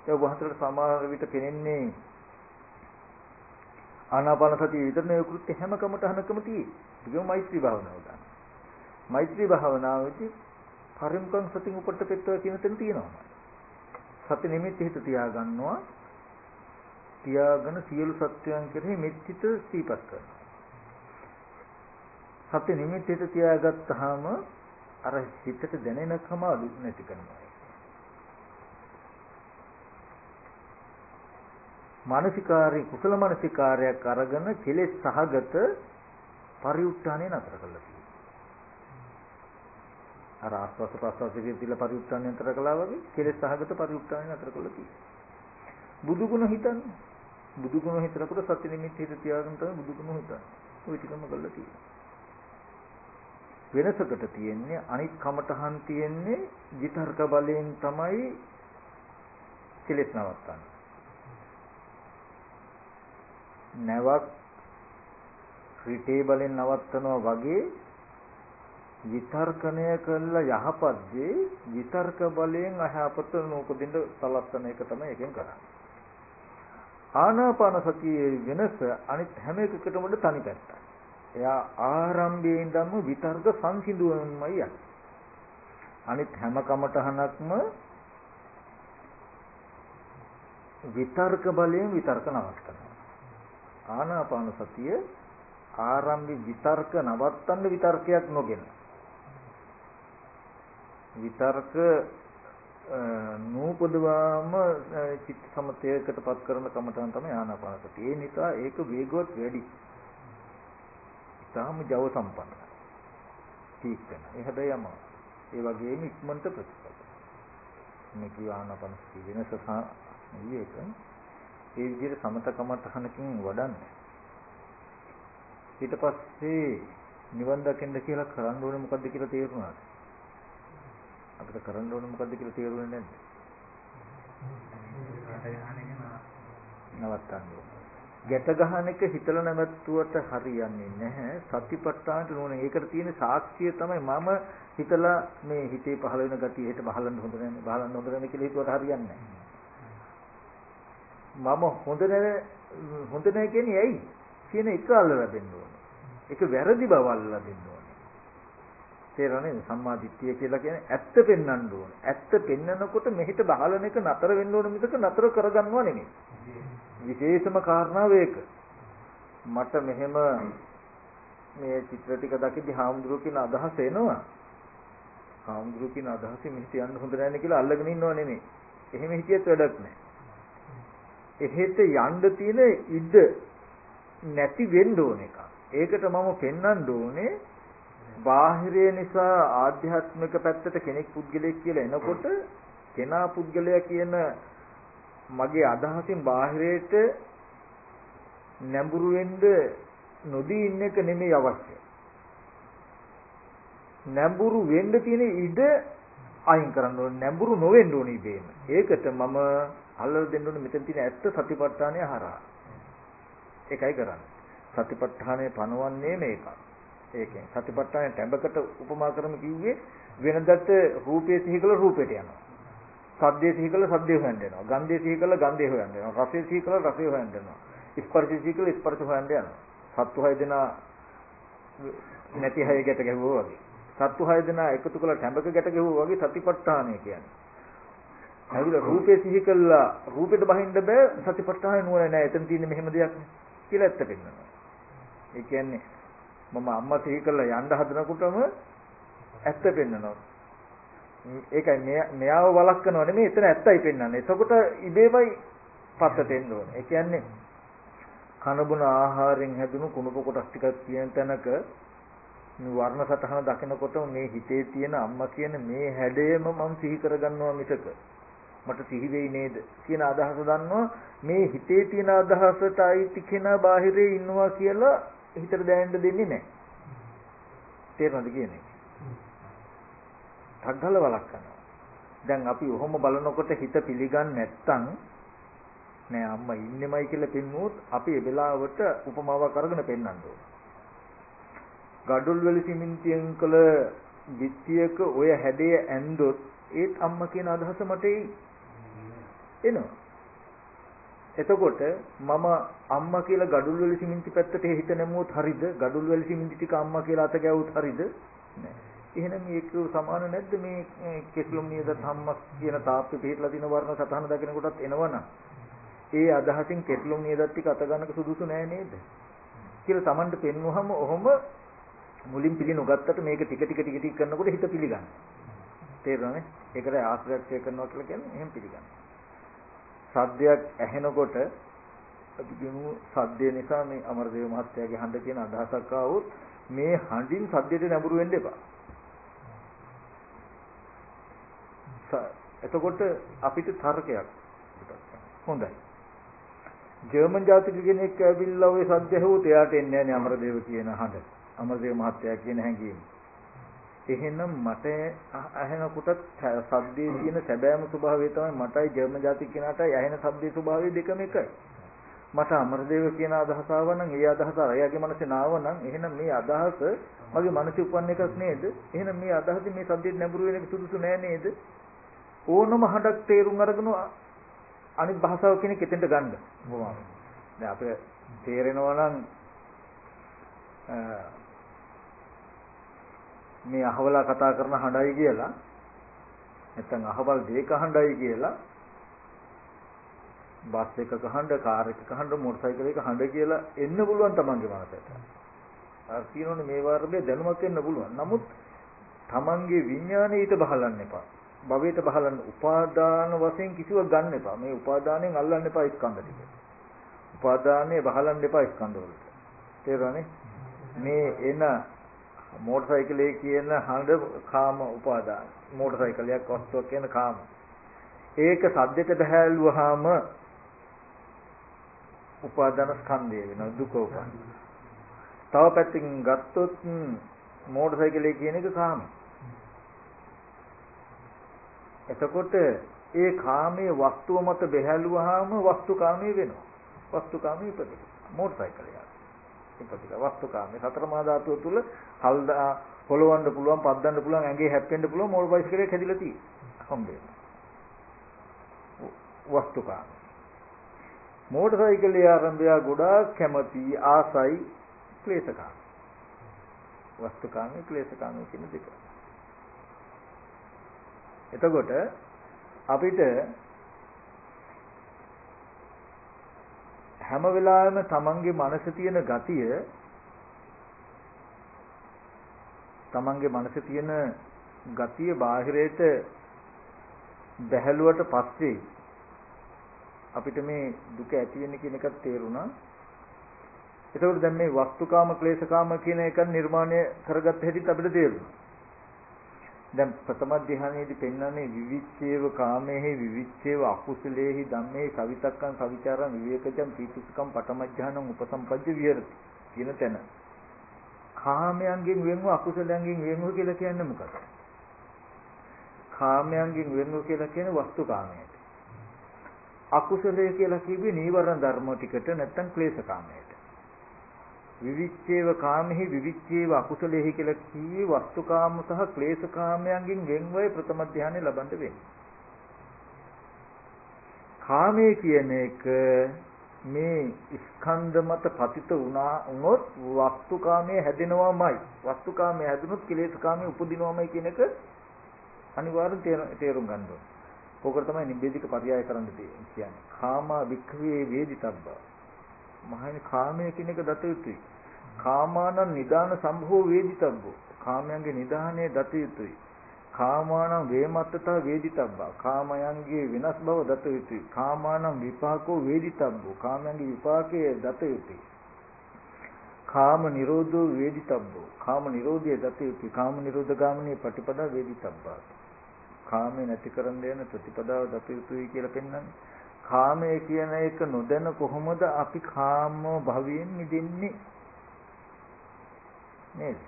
S1: ඒ වහන්සේට සමහර විට පෙනෙන්නේ ආනාපාන සතිය විතරනේ කෘත්‍ය හැම කමටහනකම තියෙන්නේ. ඒකම මෛත්‍රී භාවනාව ගන්න. මෛත්‍රී භාවනාවේදී පරිමුඛං සතින් උපට්ඨපෙත්වා කියන තැන තියෙනවා. සති නිමිති හිත තියාගන්නවා. තියාගෙන සියලු සත්‍යයන් කෙරෙහි මෙත්තිත සීපත් කරනවා. සති නිමිති හිත තියාගත්තාම අර හිතට දැනෙනකම අලු නැති කරනවා. මානසිකාරී කුසල මානසිකාරයක් අරගෙන කෙලෙස් සහගත පරිඋත්ථානය නතර කළා. අර ආස්වාද ප්‍රසවාසයේ තියලා පරිඋත්ථානය නතර කළා වගේ කෙලෙස් සහගත පරිඋත්ථානය නතර කළා තියෙනවා. බුදු ගුණ හිතන්නේ. බුදු ගුණ හිතනකොට සත්‍ය නිමිති හිත තියාගෙන තමයි බුදු ගුණ හිතන්නේ. ওই ටිකම කළා තියෙනවා. වෙනසකට තියෙන්නේ අනිත් කමටහන් තියෙන්නේ විතර්ක බලයෙන් තමයි කෙලෙස් නවත්තන්නේ. නැවක් රිටේ බලෙන් නවත්තනවා වගේ විතර්කණය කළ යහපත් දේ විතර්ක බලයෙන් අයහපත නොකදින්න සලස්සන එක තමයි එකෙන් කරන්නේ. ආනාපාන සතියේ වෙනස අනිත් හැම එකකටම වඩා තනි පැත්තයි. එයා ආරම්භයේ ඉඳන්ම විතර්ක සංසිඳුවමයි යන්නේ. අනිත් හැම කමටහනක්ම විතර්ක බලයෙන් විතර්ක නවත්තනවා. ආනාපාන සතිය ආරම්භි විතර්ක නවත්තන්න විතර්කයක් නොගෙන විතර්ක නූපදවාම චිත්ත සමතයකටපත් කරන කමඨාන් තමයි ආනාපාන සතිය. ඒ නිසා ඒක වේගවත් වැඩි. ඊටාම ජව සම්පන්නයි. ठीक වෙන. ඒ හැබැයි යම. ඒ වගේම ඉක්මනට ප්‍රතිඵල. මේ කිය ආනාපාන සතිය වෙනස ඒක ඒ විදිහට සමත කමඨහනකින් වඩන්නේ. ඊට පස්සේ නිවන් දකින්න කියලා කරන්න ඕනේ මොකද්ද කියලා තේරුණාද? අපිට කරන්න ඕනේ මොකද්ද කියලා තේරුනේ නැද්ද? නවත්තන්න ඕනේ. ගැට ගහන එක හිතලා නැවතුවට හරියන්නේ නැහැ. සතිපට්ඨානට නෝනේ. ඒකට තියෙන සාක්ෂිය තමයි මම හිතලා මේ හිතේ පහළ වෙන ගතිය හිත බහලන්න හොඳ නැහැ. බහලන්න හොඳ නැහැ කියලා හිතුවට හරියන්නේ නැහැ. මම හොඳ නැහැ කියන්නේ ඇයි? කියන එක අල්ලලා දෙන්න ඕනේ. ඒක වැරදි බව අල්ලලා දෙන්න ඕනේ. තේරෙනවද? සම්මා දිට්ඨිය කියලා කියන්නේ ඇත්ත පෙන්වන්න ඕනේ. ඇත්ත පෙන්නකොට මෙහිට බහලන එක නතර වෙන්න ඕනේ මිසක නතර කරගන්නව නෙමෙයි. විශේෂම කාරණාව ඒක. මට මෙහෙම මේ චිත්‍ර ටික දකිද්දි හාමුදුරුවෝ කියන අදහස එනවා. හාමුදුරුවෝ කියන අදහසෙ මෙහිට යන්න හොඳ නැහැ කියලා අල්ලගෙන ඉන්නව නෙමෙයි. එහෙම හිතියත් වැඩක් නැහැ. එහෙට යන්න තියෙන ඉඩ නැති වෙන්න ඕන එක. ඒකට මම පෙන්වන්න ඕනේ බාහිරය නිසා ආධ්‍යාත්මික පැත්තට කෙනෙක් පුද්ගලයෙක් කියලා එනකොට කෙනා පුද්ගලයා කියන මගේ අදහසින් බාහිරයට නැඹුරු වෙන්න නොදී ඉන්න එක නෙමෙයි අවශ්‍ය. නැඹුරු වෙන්න තියෙන ඉඩ අයින් කරන්න ඕනේ. නැඹුරු නොවෙන්න ඕනේ ඉබේම. ඒකට මම අල්ලලා දෙන්න ඕනේ මෙතන තියෙන ඇත්ත සතිපට්ඨානය හරහා. ඒකයි කරන්නේ. සතිපට්ඨානය පනවන්නේ මේක. ඒකෙන් සතිපට්ඨානය ටැඹකට උපමා කරමු කිව්වේ වෙනදට රූපයේ සිහි කළ රූපයට යනවා. සද්දේ සිහි කළ සද්දේ හොයන්න යනවා. ගන්ධේ සිහි කළ ගන්ධේ හොයන්න යනවා. රසයේ සිහි කළ රසය හොයන්න යනවා. ස්පර්ශයේ සිහි කළ ස්පර්ශ හොයන්න යනවා. සත්තු හය දෙනා නැති හය ගැට ගැහුවා වගේ. සත්තු හය දෙනා එකතු කළ ටැඹක ගැට ගැහුවා වගේ සතිපට්ඨානය කියන්නේ. ඇවිල්ලා රූපේ සිහි කළා රූපෙට බහින්න බෑ සතිපට්ඨානය නුවණ නැහැ. එතන තියෙන්නේ මෙහෙම දෙයක් කියලා ඇත්ත පෙන්නනවා. ඒ කියන්නේ මම අම්මා සිහි කළා යන්න හදනකොටම ඇත්ත පෙන්නනවා. ඒකයි මෙයාව වළක්වනව නෙමෙයි එතන ඇත්තයි පෙන්වන්නේ. එතකොට ඉබේමයි පත්තට එන්න ඕනේ. ඒ කියන්නේ කනබුන ආහාරයෙන් හැදුණු කුණප කොටස් ටිකක් තියෙන තැනක මේ වර්ණ සතහන දකිනකොට මේ හිතේ තියෙන අම්මා කියන මේ හැඩයම මම සිහි කරගන්නවා මිසක මට සිහි වෙයි නේද කියන අදහස දන්නවා. මේ හිතේ තියෙන අදහසට අයිති කෙනා බාහිරේ ඉන්නවා කියලා හිතට දැනෙන්න දෙන්නේ නැහැ. තේරෙනවද කියන්නේ? 탁ගල වලක් කරනවා. දැන් අපි ඔහොම බලනකොට හිත පිළිගන්නේ නැත්තම් නෑ අම්මා ඉන්නෙමයි කියලා පෙන්වුවොත් අපි ඒ වෙලාවට උපමාවක් අරගෙන පෙන්වන්න ඕන. ගඩොල් වල සිමෙන්තියෙන් කළ බිත්තියක ඔය හැඩය ඇන්දොත් ඒත් අම්මා කියන අදහස මට එනවා. එතකොට මම අම්මා කියලා ගඩොල් වල සිමෙන්ති පැත්තට හිත නැමුවොත් හරිද? ගඩොල් වල සිමෙන්ති ටික අම්මා කියලා අත ගැවුවොත් හරිද? නෑ. එහෙනම් මේක සමාන නැද්ද මේ කෙස්ලොම් නියද ධම්මස් කියන තාප්පේ පිටලා දින වර්ණ සතහන දකින කොටත් එනවනම් ඒ අදහසින් කෙස්ලොම් නියදත් ටික අත ගන්නක සුදුසු නෑ නේද කියලා Tamanට පෙන්වුවම ඔහොම මුලින් පිළිනුගත්තට මේක ටික කරනකොට හිත පිළිගන්න. තේරුණානේ? ඒකට ආශ්‍රයක්ෂය කරනවා කියලා කියන්නේ එහෙම පිළිගන්න. සද්දයක් ඇහෙනකොට අපි කියමු සද්දේ නිසා මේ අමරදේව මහත්තයාගේ හඬ කියන අදහසක් ආවොත් මේ හඬින් සද්දයට නැඹුරු වෙන්න එපා. එතකොට අපිට තර්කයක් හොඳයි. ජර්මන් ජාතික කෙනෙක් ඇවිල්ලා ওই සද්ද ඇහුවොත් එයාට එන්නේ නැහැ අමරදේව කියන හඬ. අමරදේව මහත්තයා කියන හැඟීම. එහෙනම් මට ඇහෙනකොට සද්දේ තියෙන සැබෑම ස්වභාවය තමයි මටයි ජර්මන් ජාතික කෙනාටයි ඇහෙන සද්දේ ස්වභාවය දෙකම එකයි. මට අමරදේව කියන අදහස ආවනම් ඒ අදහස අරයාගේ මනසේ නාවනම් එහෙනම් මේ අදහස මගේ මනසේ උපන්න එකක් නේද? එහෙනම් මේ අදහසින් මේ සද්දෙට නැඹුරු වෙන එක සුදුසු නෑ නේද? ඕනම හඬක් තේරුම් අරගෙන අනිත් භාෂාව කෙනෙක් එතෙන්ට ගන්න. කොහොමද? දැන් අපිට තේරෙනවා නම් මේ අහවලා කතා කරන හඬයි කියලා නැත්නම් අහවල් දෙයක හඬයි කියලා බස් එකක හඬ, කාර් එකක හඬ, මොටර් සයිකල් එකක හඬ කියලා එන්න පුළුවන් තමන්ගේ මනසට. අර කියනෝනේ මේ වර්ගයේ දැනුමක් එන්න පුළුවන්. නමුත් තමන්ගේ විඥානයේ ඊට බහලන්න එපා. භවයට බහලන්න උපාදාන වශයෙන් කිසිවක් ගන්න එපා. මේ උපාදානයෙන් අල්ලන්න එපා ස්කන්ධ ටික. උපාදානයේ බහලන්න එපා ස්කන්ධ වලට. තේරුණානේ? මේ එන මොටර් සයිකලේ කියන හඬ කාම උපාදාන. මොටර් සයිකලයක් වස්තුවක් කියන කාම. ඒක සද්දෙට බහැලුවාම උපාදාන ස්කන්ධය වෙනවා දුක උපන්. තව පැත්තකින් ගත්තොත් මොටර් සයිකලේ කියන එක කාම. එතකොට ඒ කාමයේ වස්තුව මත බැහැලුවාම වස්තුකාමී වෙනවා. වස්තුකාමී ඉපදෙනවා. මොටර් සයිකලයක්. ඉපදෙනවා වස්තුකාමී. සතර මහා ධාතුව තුල හල්දා පොළවන්න පුළුවන්, පද්දන්න පුළුවන්, ඇඟේ හැප්පෙන්න පුළුවන් මොටර් බයිසිකලයක් හැදිලා තියෙනවා. හම්බෙන්නේ. වස්තුකාමී. මොටර් සයිකලයේ ආරම්භය ගොඩාක් කැමති ආසයි ක්ලේශකාමී. වස්තුකාමී ක්ලේශකාමී කියන දෙක. එතකොට අපිට හැම වෙලාවෙම තමන්ගේ මනසේ තියෙන ගතිය බාහිරයට බැහැලුවට පස්සේ අපිට මේ දුක ඇති වෙන්නේ කියන එකත් තේරුණා. එතකොට දැන් මේ වස්තුකාම ක්ලේශකාම කියන එක නිර්මාණය කරගත්ත හැටිත් අපිට තේරුණා. දැන් ප්‍රථම ධ්‍යානයේදී පෙන්වන්නේ විවිච්ඡේව කාමේහි විවිච්ඡේව අකුසලේහි ධම්මේහි සවිතක්කං සවිචාරං විවේකජං පීතිසුඛං පඨමඥානං උපසම්පජ්ජ විහෙරති කියන තැන. කාමයන්ගෙන් වෙන්ව අකුසලයන්ගෙන් වෙන්ව කියලා කියන්නේ මොකක්ද? කාමයන්ගෙන් වෙන්ව කියලා කියන්නේ වස්තුකාමයට. අකුසලයේ කියලා කිව්වේ නීවරණ ධර්ම ටිකට නැත්තම් ක්ලේශකාමයට. විවිච්ඡේව කාමෙහි විවිච්ඡේව අකුසලෙහි කියලා කිව්වේ වස්තුකාම සහ ක්ලේශකාමයන්ගෙන් වෙන්වයි ප්‍රථම ධානය ලබන්න වෙන්නේ. කාමයේ කියන එක මේ ස්කන්ධ මත පතිත වුණොත් වස්තුකාමයේ හැදෙනවමයි. වස්තුකාමයේ හැදුනොත් ක්ලේශකාමයේ උපදිනවමයි කියන එක අනිවාර්යෙන් තේරුම් ගන්න ඕනේ. ඕකට තමයි නිබ්බේධික පරියාය කරන්න කියන්නේ. කාමා වික්ඛවේ වේදිතබ්බා. මහණනි කාමයේ කියන එක දත යුතුයි. කාමානං නිදාන සම්භෝ වේදිතබ්බෝ. කාමයන්ගේ නිදානේ දත යුතුයි. කාමානං වේමත්තතා වේදිතබ්බා. කාමයන්ගේ වෙනස් බව දත යුතුයි. කාමානං විපාකෝ වේදිතබ්බෝ. කාමයන්ගේ විපාකයේ දත යුතුයි. කාම නිරෝධෝ වේදිතබ්බෝ. කාම නිරෝධය දත යුතුයි. කාම නිරෝධ ගාමිනී ප්‍රතිපදා වේදිතබ්බා. කාමේ නැති කරන් දෙන ප්‍රතිපදාව දත යුතුයි කියලා පෙන්වන්නේ. කාමයේ කියන එක නොදැන කොහොමද අපි කාම භවයෙන් මිදෙන්නේ? නේද?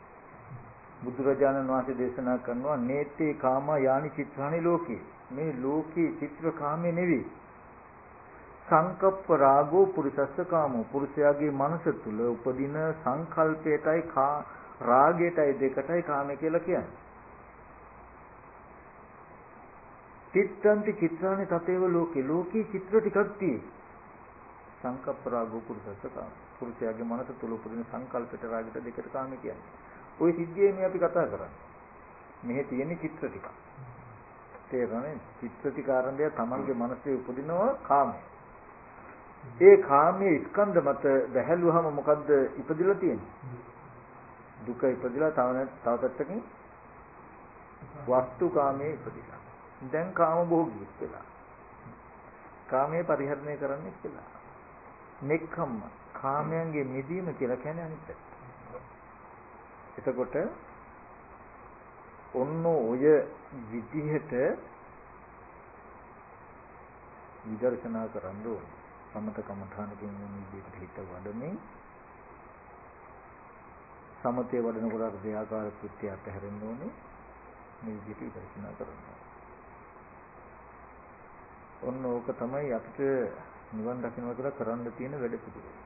S1: බුදුරජාණන් වහන්සේ දේශනා කරනවා නේත්තේ කාම යානි චිත්‍රානි ලෝකේ. මේ ලෝකේ චිත්‍ර කාමේ නෙවෙයි. සංකප්ප රාගෝ පුරිසස්ස කාමෝ. පුරුෂයාගේ මනස තුල උපදින සංකල්පයටයි රාගයටයි දෙකටයි කාමය කියලා කියන්නේ. චිත්තන්ති චිත්‍රානි තතේව ලෝකේ. ලෝකේ චිත්‍ර ටිකක් තියෙයි. සංකප්ප රාගෝ පුරිසස්ස කාමෝ. පුරුෂයාගේ මනස තුල උපදින සංකල්පයට රාගයට දෙකට කාමය කියන්නේ. ওই සිද්ධියේ මේ අපි කතා කරන්නේ. මෙහි තියෙන චිත්‍ර ටික. තේරෙනවද? චිත්‍ර ටික ආරම්භය තමන්ගේ මනසේ උපදිනවා කාමය. ඒ කාමයේ ස්කන්ධ මත බැහැලුවහම මොකද්ද ඉපදිලා තියෙන්නේ? දුක ඉපදිලා තව පැත්තකින් වස්තු කාමයේ ඉපදිලා. දැන් කාම භෝගී වෙලා. කාමයේ පරිහරණය කරන්නේ කියලා. නෙක්ඛම්ම කාමයන්ගේ මිදීම කියලා කියන්නේ අනිත් පැත්ත. එතකොට ඔන්න ඔය විදිහට විදර්ශනා කරන්න ඕනේ. සමත කමඨානකින් මේ විදිහට හිත වඩමින් සමතේ වඩනකොට දෙආකාර කෘත්‍ය අතහැරෙන්න ඕනේ. මේ විදිහට විදර්ශනා කරන්න. ඔන්න ඕක තමයි අපිට නිවන් දකින්න කියලා කරන්න තියෙන වැඩ පිළිවෙල.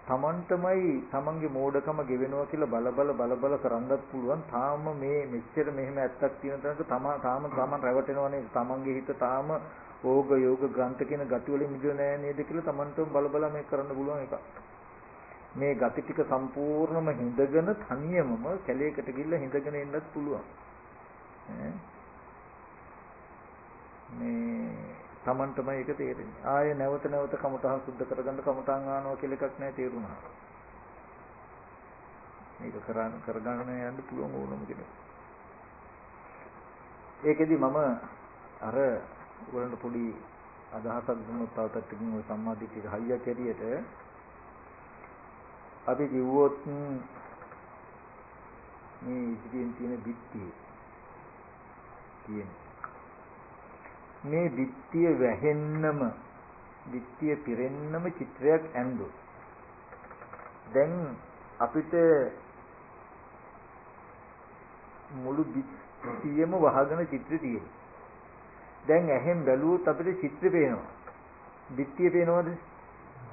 S1: තමන්ටමයි තමන්ගේ මෝඩකම ගෙවෙනවා කියලා බල කරන්නත් පුළුවන්. තාම මේ මෙච්චර මෙහෙම ඇත්තක් තියෙන තැනක තාම රැවටෙනවනේ. තමන්ගේ හිත තාම ඕග යෝග ග්‍රන්ථ කියන ගති වලින් මිදුනේ නෑ නේද කියලා තමන්ටම බල මේක කරන්න පුළුවන් එකක්. මේ ගති ටික සම්පූර්ණම හිඳගෙන තනියමම කැලේකට ගිහිල්ලා හිඳගෙන ඉන්නත් පුළුවන්. මේ තමන්ටමයි ඒක තේරෙන්නේ. ආයේ නැවත කමඨහන් සුද්ධ කරගන්න කමඨහන් ආනවා කියලා එකක් නැහැ තේරුණා. මේක කරගන්න යන්න පුළුවන් ඕනම කෙනෙක්. ඒකෙදි මම අර උගලන්ට පොඩි අදහසක් දුන්නොත් තව පැත්තකින් ওই සම්මාදිටික හයියක් ඇරියට අපි කිව්වොත් මේ ඉදිරියෙන් තියෙන බිත්තිය කියන්නේ මේ බිත්තිය වැහෙන්නම බිත්තිය පිරෙන්නම චිත්‍රයක් ඇඳුත් දැන් අපිට මුළු බිත්තියම වහගෙන චිත්‍රය තියෙනවා. දැන් ඇහෙන් බැලුවොත් අපිට චිත්‍රය පේනවා. බිත්තිය පේනවද?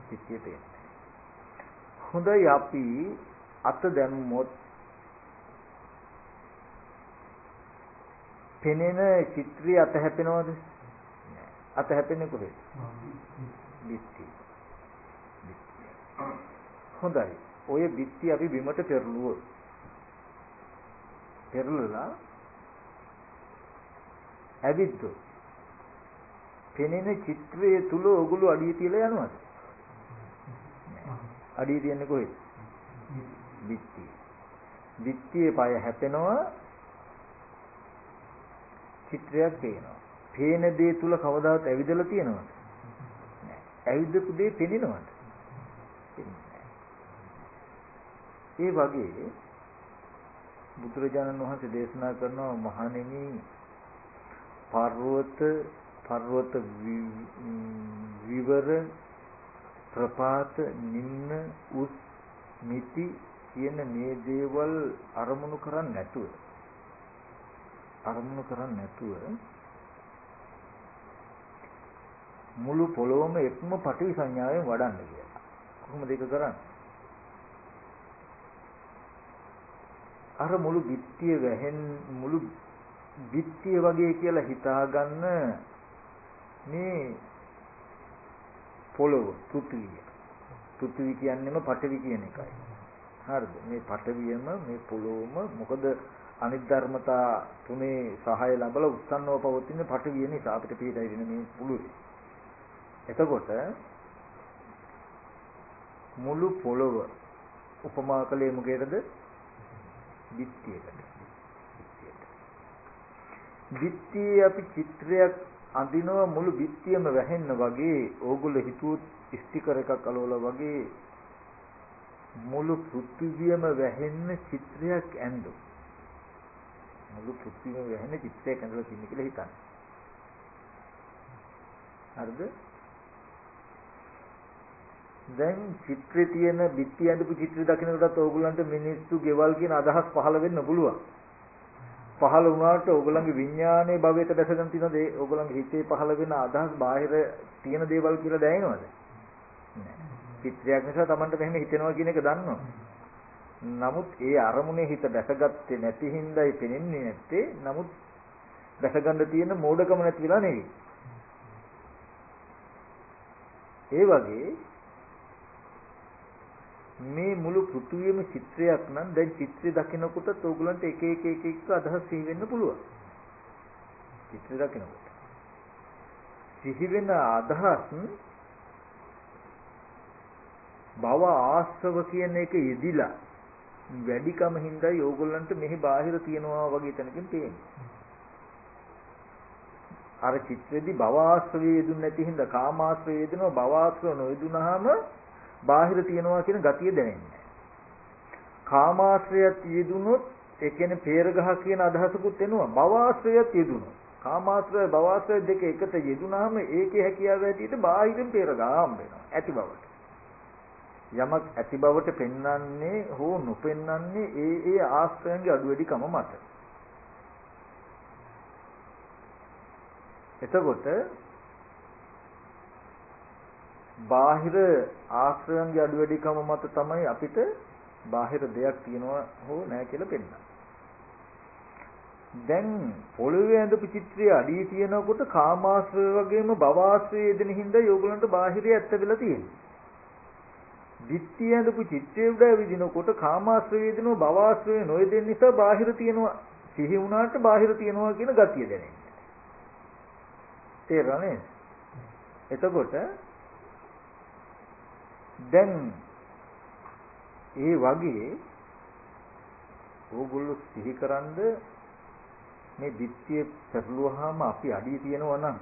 S1: බිත්තිය පේනවා. හොඳයි අපි අත දැම්මොත් පෙනෙන චිත්‍රය අත හැපෙනවද? අත හැපෙන්නේ කොහෙද? බිත්තිය. හොඳයි. ඔය බිත්තිය අපි බිමට පෙරළුවොත් පෙරළලා ඇවිද්දොත් පෙනෙන චිත්‍රයේ තුල ඔගොල්ලෝ අඩිය තියලා යනවද? අඩිය තියන්නේ කොහෙද? බිත්තිය. බිත්තියේ පය හැපෙනවා චිත්‍රයක් පේනවා. පේන දේ තුල කවදාවත් ඇවිදලා තියෙනවද? නෑ. ඇවිදපු දේ පෙනෙනවද? ඒ වගේ බුදුරජාණන් වහන්සේ දේශනා කරනවා මහණෙනි පර්වත විවර ප්‍රපාත නිම්න උස් මිති කියන මේ දේවල් අරමුණු කරන්නේ නැතුව මුළු පොළොවම එක්ම පටවි සංඥාවෙන් වඩන්න කියලා. කොහොමද ඒක කරන්නේ? අර මුළු බිත්තිය වගේ කියලා හිතාගන්න මේ පොළොව පෘථිවි කියන්නේම පඨවි කියන එකයි. හරිද? මේ පඨවියම මේ පොළොවම මොකද අනිත් ධර්මතා තුනේ සහාය ලැබලා උත්සන්නව පවතින පඨවිය නිසා අපිට පිටයි වෙන මේ පුළුයි. එතකොට මුළු පොළොව උපමා කළේ මොකේද? බිත්තියකට. බිත්තියේ අපි චිත්‍රයක් අඳිනවා මුළු බිත්තියම වැහෙන්න වගේ ඕගොල්ලෝ හිතුවොත් ස්ටිකර් එකක් අලවලා වගේ මුළු පෘථිවියම වැහෙන්න චිත්‍රයක් ඇඳු. මුළු පෘථිවියම වැහෙන්නේ චිත්‍රයක් ඇඳලා තියෙන කියලා හිතන්න. හරිද? දැන් චිත්‍රේ තියෙන බිත්ති ඇඳපු චිත්‍රය දකින්නකොටත් ඕගොල්ලන්ට මිනිස්සු ගෙවල් කියන අදහස් පහළ වෙන්න පුළුවන්. පහළ වුණාට ඕගොල්ලන්ගේ විඥානයේ භවයට දැසගෙන තියෙන දේ ඕගොල්ලන්ගේ හිතේ පහළ වෙන අදහස් බාහිර තියෙන දේවල් කියලා දැනෙනවද? නෑ. චිත්‍රයක් නිසා Tamanට මෙහෙම හිතෙනවා කියන එක දන්නවා. නමුත් ඒ අරමුණේ හිත දැසගත්තේ නැති හින්දායි පෙනෙන්නේ නැත්තේ. නමුත් දැසගන්න තියෙන මෝඩකම නැති වෙලා නෙවෙයි. ඒ වගේ මේ මුළු පෘථුවියම චිත්‍රයක් නම් දැන් චිත්‍රය දකිනකොට ඕගොල්ලන්ට එක එක අදහස් සිහි වෙන්න පුළුවන්. චිත්‍රය දකිනකොට සිහි වෙන අදහස් භව ආශ්‍රව කියන එක යෙදිලා වැඩිකම හින්දායි ඕගොල්ලන්ට මෙහි බාහිර තියනවා වගේ තැනකින් පේන්නේ. අර චිත්‍රෙදි භව ආශ්‍රවය යෙදුන්නේ නැති හින්දා කාමාශ්‍රවය යෙදෙනවා. භව ආශ්‍රව නොයෙදුනහම බාහිර තියනවා කියන ගතිය දැනෙන්නේ. කාමාශ්‍රයත් යෙදුනොත් ඒ කියන්නේ පෙරගහ කියන අදහසකුත් එනවා. භවආශ්‍රයත් යෙදුනොත් කාමාශ්‍රය භවආශ්‍රය දෙක එකට යෙදුනහම ඒකේ හැකියාව ඇටියට බාහිරින් පෙරගහ හම්බ වෙනවා. ඇති බවට. යමක් ඇති බවට පෙන්වන්නේ හෝ නොපෙන්වන්නේ ඒ ආශ්‍රයන්ගේ අඩු වැඩිකම මත. එතකොට බාහිර ආශ්‍රයන්ගේ අඩු වැඩිකම මත තමයි අපිට බාහිර දෙයක් තියෙනවා හෝ නැහැ කියලා පෙන්නන්නේ. දැන් පොළවේ ඇඳපු චිත්‍රයේ අඩිය තියෙනකොට කාමාශ්‍රය වගේම භවආශ්‍රය දෙන හින්දා යෝගලන්ට බාහිරය ඇත්ත වෙලා තියෙනවා. දිට්ඨිය ඇඳපු චිත්‍රයේ උඩ විදිනකොට කාමාශ්‍රය දෙනවා භවආශ්‍රය නොයෙදෙන නිසා බාහිර තියෙනවා. සිහි වුණාට බාහිර තියෙනවා කියන ගතිය දැනෙන්නේ. තේරෙන්නේ? එතකොට දැන් ඒ වගේ ඕගොල්ලෝ සිහි කරන්ද මේ දිට්ඨිය පෙරළුවාම අපි අඩිය තියනවා නම්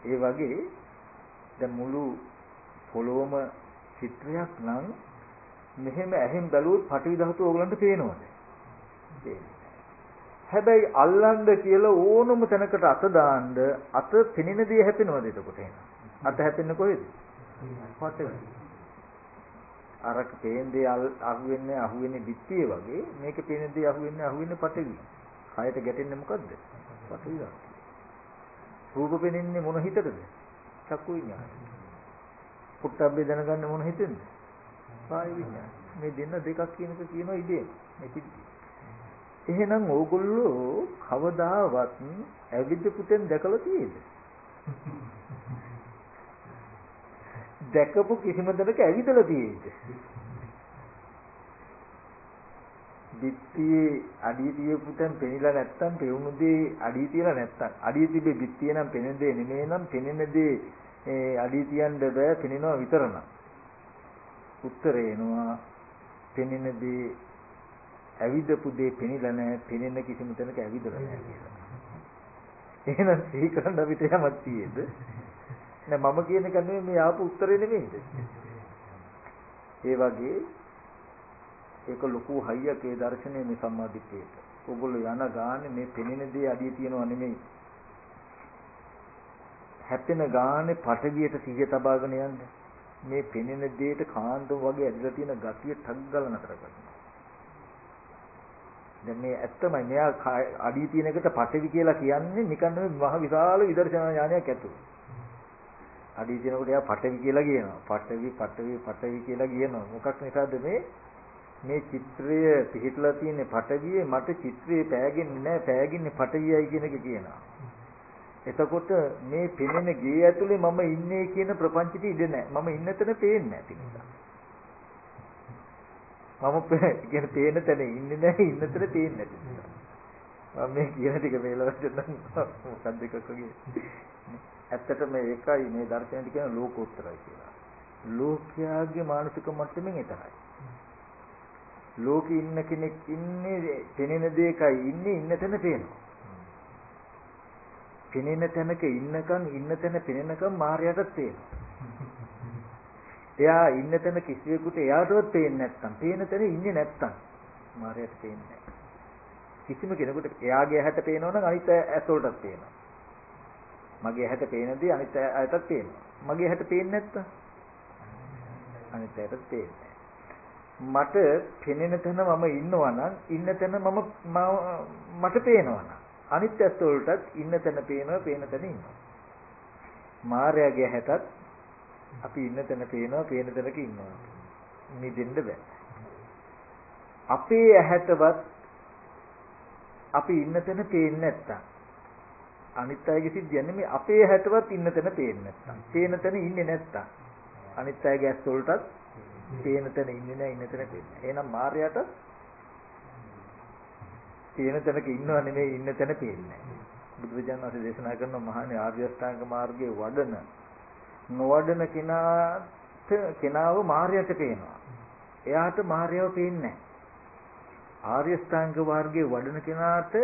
S1: ඒ වගේ දැන් මුළු පොළොවම චිත්‍රයක් නම් මෙහෙම ඇහෙන් බැලුවොත් පටවි ධාතුව ඕගලන්ට පේනවද? හැබැයි අල්ලන්න කියලා ඕනම තැනකට අත දාන්න අත පෙනෙන දේ හැපෙනවද එතකොට එහෙනම්? අත හැපෙන්නේ කොහෙද? පටවි. අරක පේන්නේ අහුවෙන්නේ දිට්ඨිය වගේ මේක පේන දේ අහුවෙන්නේ පටවි. කයට ගැටෙන්නේ මොකද්ද? පටවි ධාතුව. රූප පෙනෙන්නේ මොන හිතටද? චක්කු විඤ්ඤාණය. පුට්ටබ්බේ දැනගන්නේ මොන හිතෙන්ද? කාය විඤ්ඤාණය. මේ දෙන්න දෙකක් කියන එක කියනවා ඉදීම. මේ පිටි. එහෙනම් ඕගොල්ලෝ කවදාවත් ඇවිදපු තෙන් දැකලා තියෙද? දැකපු කිසිම දෙයක ඇවිදලා තියෙද? බිත්තියේ අඩිය තියපු තැන් පෙනිලා නැත්තම් පෙවුණුදී අඩිය තියලා නැත්තම් අඩිය තිබෙ බිත්තිය නම් පෙනෙන දේ නෙමෙයි නම් පෙනෙන දේ අඩිය තියන්න බෑ පෙනෙනවා විතරනම් උත්තරේ එනවා පෙනෙන දේ ඇවිදපු දේ පෙනිලා නැහැ පෙනෙන කිසිම තැනක ඇවිදලා නැහැ කියලා. එහෙනම් සිහි කරන්න අපිට යමක් තියෙද? නෑ මම කියන එක නෙමෙයි මේ ආපු උත්තරේ නෙමෙයිද? ඒ වගේ ඒක ලොකු හයියක් ඒ දර්ශනයේ මේ සම්මාදිට්ඨියට. ඕගොල්ලෝ යන ගානේ මේ පෙනෙන දේ අඩිය තියනවා නෙමෙයි. හැපෙන ගානේ පටවියට සිහිය තබාගෙන යන්න. මේ පෙනෙන දෙයට කාන්දම වගේ ඇදලා තියෙන ගතිය ටක් ගාලා නතර කරනවා. දැන් මේ ඇත්තමයි මෙයා අඩිය තියෙන එකට පටවි කියලා කියන්නේ නිකන් නෙමෙයි මහ විශාල විදර්ශනා ඥානයක් ඇතුළු. අඩිය තියෙනකොට එයා පටවි කියලා කියනවා. පටවි කියලා කියනවා. මොකක් නිසාද මේ චිත්‍රය පිහිටලා තියෙන පටවියේ මට චිත්‍රයේ පෑගෙන්නේ නැහැ පෑගින්නේ පටවියයි කියන එක කියනවා. එතකොට මේ පෙනෙන ගේ ඇතුලේ මම ඉන්නේ කියන ප්‍රපංචෙට ඉඩ නැහැ. මම ඉන්න තැන පේන්නේ නැති නිසා. මම කියන්නේ පේන තැන ඉන්නේ නැහැ ඉන්න තැන පේන්නේ නැති නිසා. මම මේ කියන ටික මේලවට නම් මොකක්ද එකක් වගේ. ඇත්තටම ඒකයි මේ දර්ශනයට කියන ලෝකෝත්තරයි කියලා. ලෝකයාගේ මානසික මට්ටමින් එතරයි. ලෝකේ ඉන්න කෙනෙක් ඉන්නේ පෙනෙන දෙයකයි ඉන්න තැන පේනවා. පෙනෙන තැනක ඉන්න තැන පෙනෙනකම් මායයටත් පේනවා. එයා ඉන්න තැන කිසිවෙකුට එයාටවත් පේන්නේ නැත්තම් පේන තැන ඉන්නේ නැත්තම් මායයට පේන්නේ නැහැ. කිසිම කෙනෙකුට එයාගේ ඇහැට පේනවනම් අනිත් ඇස් වලටත් පේනවා. මගේ ඇහැට පේන දේ අනිත් ඇයටත් පේනවා. මගේ ඇහැට පේන්නේ නැත්තම් අනිත් ඇයටත් පේන්නේ. මට පෙනෙන තැන මම ඉන්නවා නම් ඉන්න තැන මට පේනවා නම් අනිත් ඇස් වලටත් ඉන්න තැන පේනවා, පේන තැන ඉන්නවා. මායාවේ ඇහැටත් අපි ඉන්න තැන පේනවා, පේන තැනක ඉන්නවා. නිදෙන්න බෑ. අපේ ඇහැටවත් අපි ඉන්න තැන පේන්නේ නැත්තම් අනිත් අයගේ සිද්ධිය නෙමෙයි, අපේ ඇහැටවත් ඉන්න තැන පේන්නේ නැත්තම්, පේන තැන ඉන්නේ නැත්තම් අනිත් අයගේ ඇස් වලටත් පේන තැන ඉන්නේ නැහැ, ඉන්න තැන පේන්නේ. එහෙනම් මායයට පේන තැනක ඉන්නව නෙමෙයි, ඉන්න තැන පේන්නේ නැහැ. බුදුරජාණන් වහන්සේ දේශනා කරන මහානි ආර්ය අෂ්ටාංග මාර්ගයේ වඩන නොවඩන කෙනාව මායයට පේනවා. එයාට මායව පේන්නේ නැහැ. ආර්ය අෂ්ටාංග මාර්ගයේ වඩන කෙනාට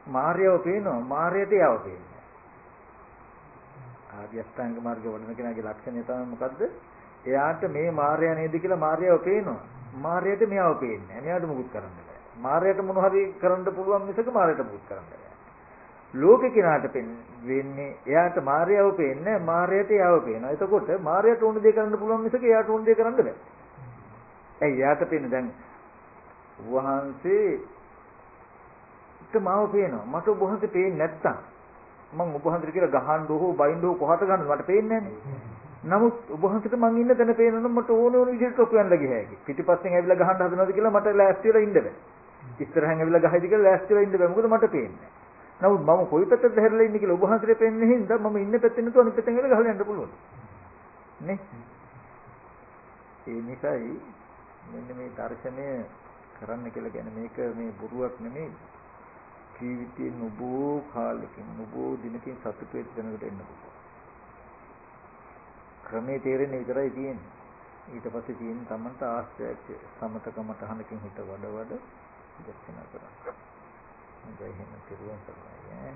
S1: මායව පේනවා, මායයට යව පේන්නේ. ආර්ය අෂ්ටාංග මාර්ගයේ වඩන කෙනාගේ ලක්ෂණය තමයි මොකද්ද? එයාට මේ මායя නේද කියලා මායව පේනවා. මායයට මෙයව පේන්නේ නැහැ. මෙයාට මුකුත් කරන්න බෑ. මායයට මොන හරි කරන්න පුළුවන් මිසක මායයට මුකුත් කරන්න බෑ. ලෝකේ කෙනාට වෙන්නේ එයාට මායව පේන්නේ නැහැ, මායයට යව පේනවා. එතකොට මායයට ඕන දේ කරන්න පුළුවන් මිසක එයාට ඕන දේ කරන්න බෑ. ඇයි එයාට පේන්නේ දැන් වහන්සේ මාව පේනවා. මට ඔබ වහන්සේ පේන්නේ නැත්තම් මම ඔබ වහන්සේට කියලා ගහන්න හෝ බයින්න හෝ කොහට ගන්නද මට පේන්නේ නැන්නේ. නමුත් ඔබ වහන්සේට මං ඉන්න තැන පේනනම් මට ඕන විදිහට ඔප් යන්න ගිය හැකි. පිටිපස්සෙන් ඇවිල්ලා ගහන්න හදනවද කියලා මට ලෑස්ති වෙලා ඉන්න බෑ. ඉස්සරහින් ඇවිල්ලා ගහයිද කියලා ලෑස්ති වෙලා ඉන්න බෑ. මොකද මට පේන්නේ නැහැ. නමුත් මම කොයි පැත්තටද හැරිලා ඉන්නේ කියලා ඔබ වහන්සේට පේන්නේ හින්දා මම ඉන්න පැත්තෙන් නෙවෙයි අනිත් පැත්තෙන් ගහලා යන්න පුළුවන්. නේ? ඒ නිසායි මෙන්න මේ දර්ශනය කරන්න කියලා කියන්නේ මේක මේ බොරුවක් නෙමෙයි. ජීවිතේ නුබෝ කාලෙකින් නුබෝ දිනකින් සතුට වෙච්ච දැනකට එන්න පුළුවන්. ක්‍රමේ තේරෙන්නේ විතරයි තියෙන්නේ. ඊට පස්සේ තියෙන තමන්ට ආශ්‍රයච්ච සමතකමට අහනකින් හිත වඩ දර්ශන කරා. හොඳයි එහෙනම් තිරුවන් සරණයි ඈ.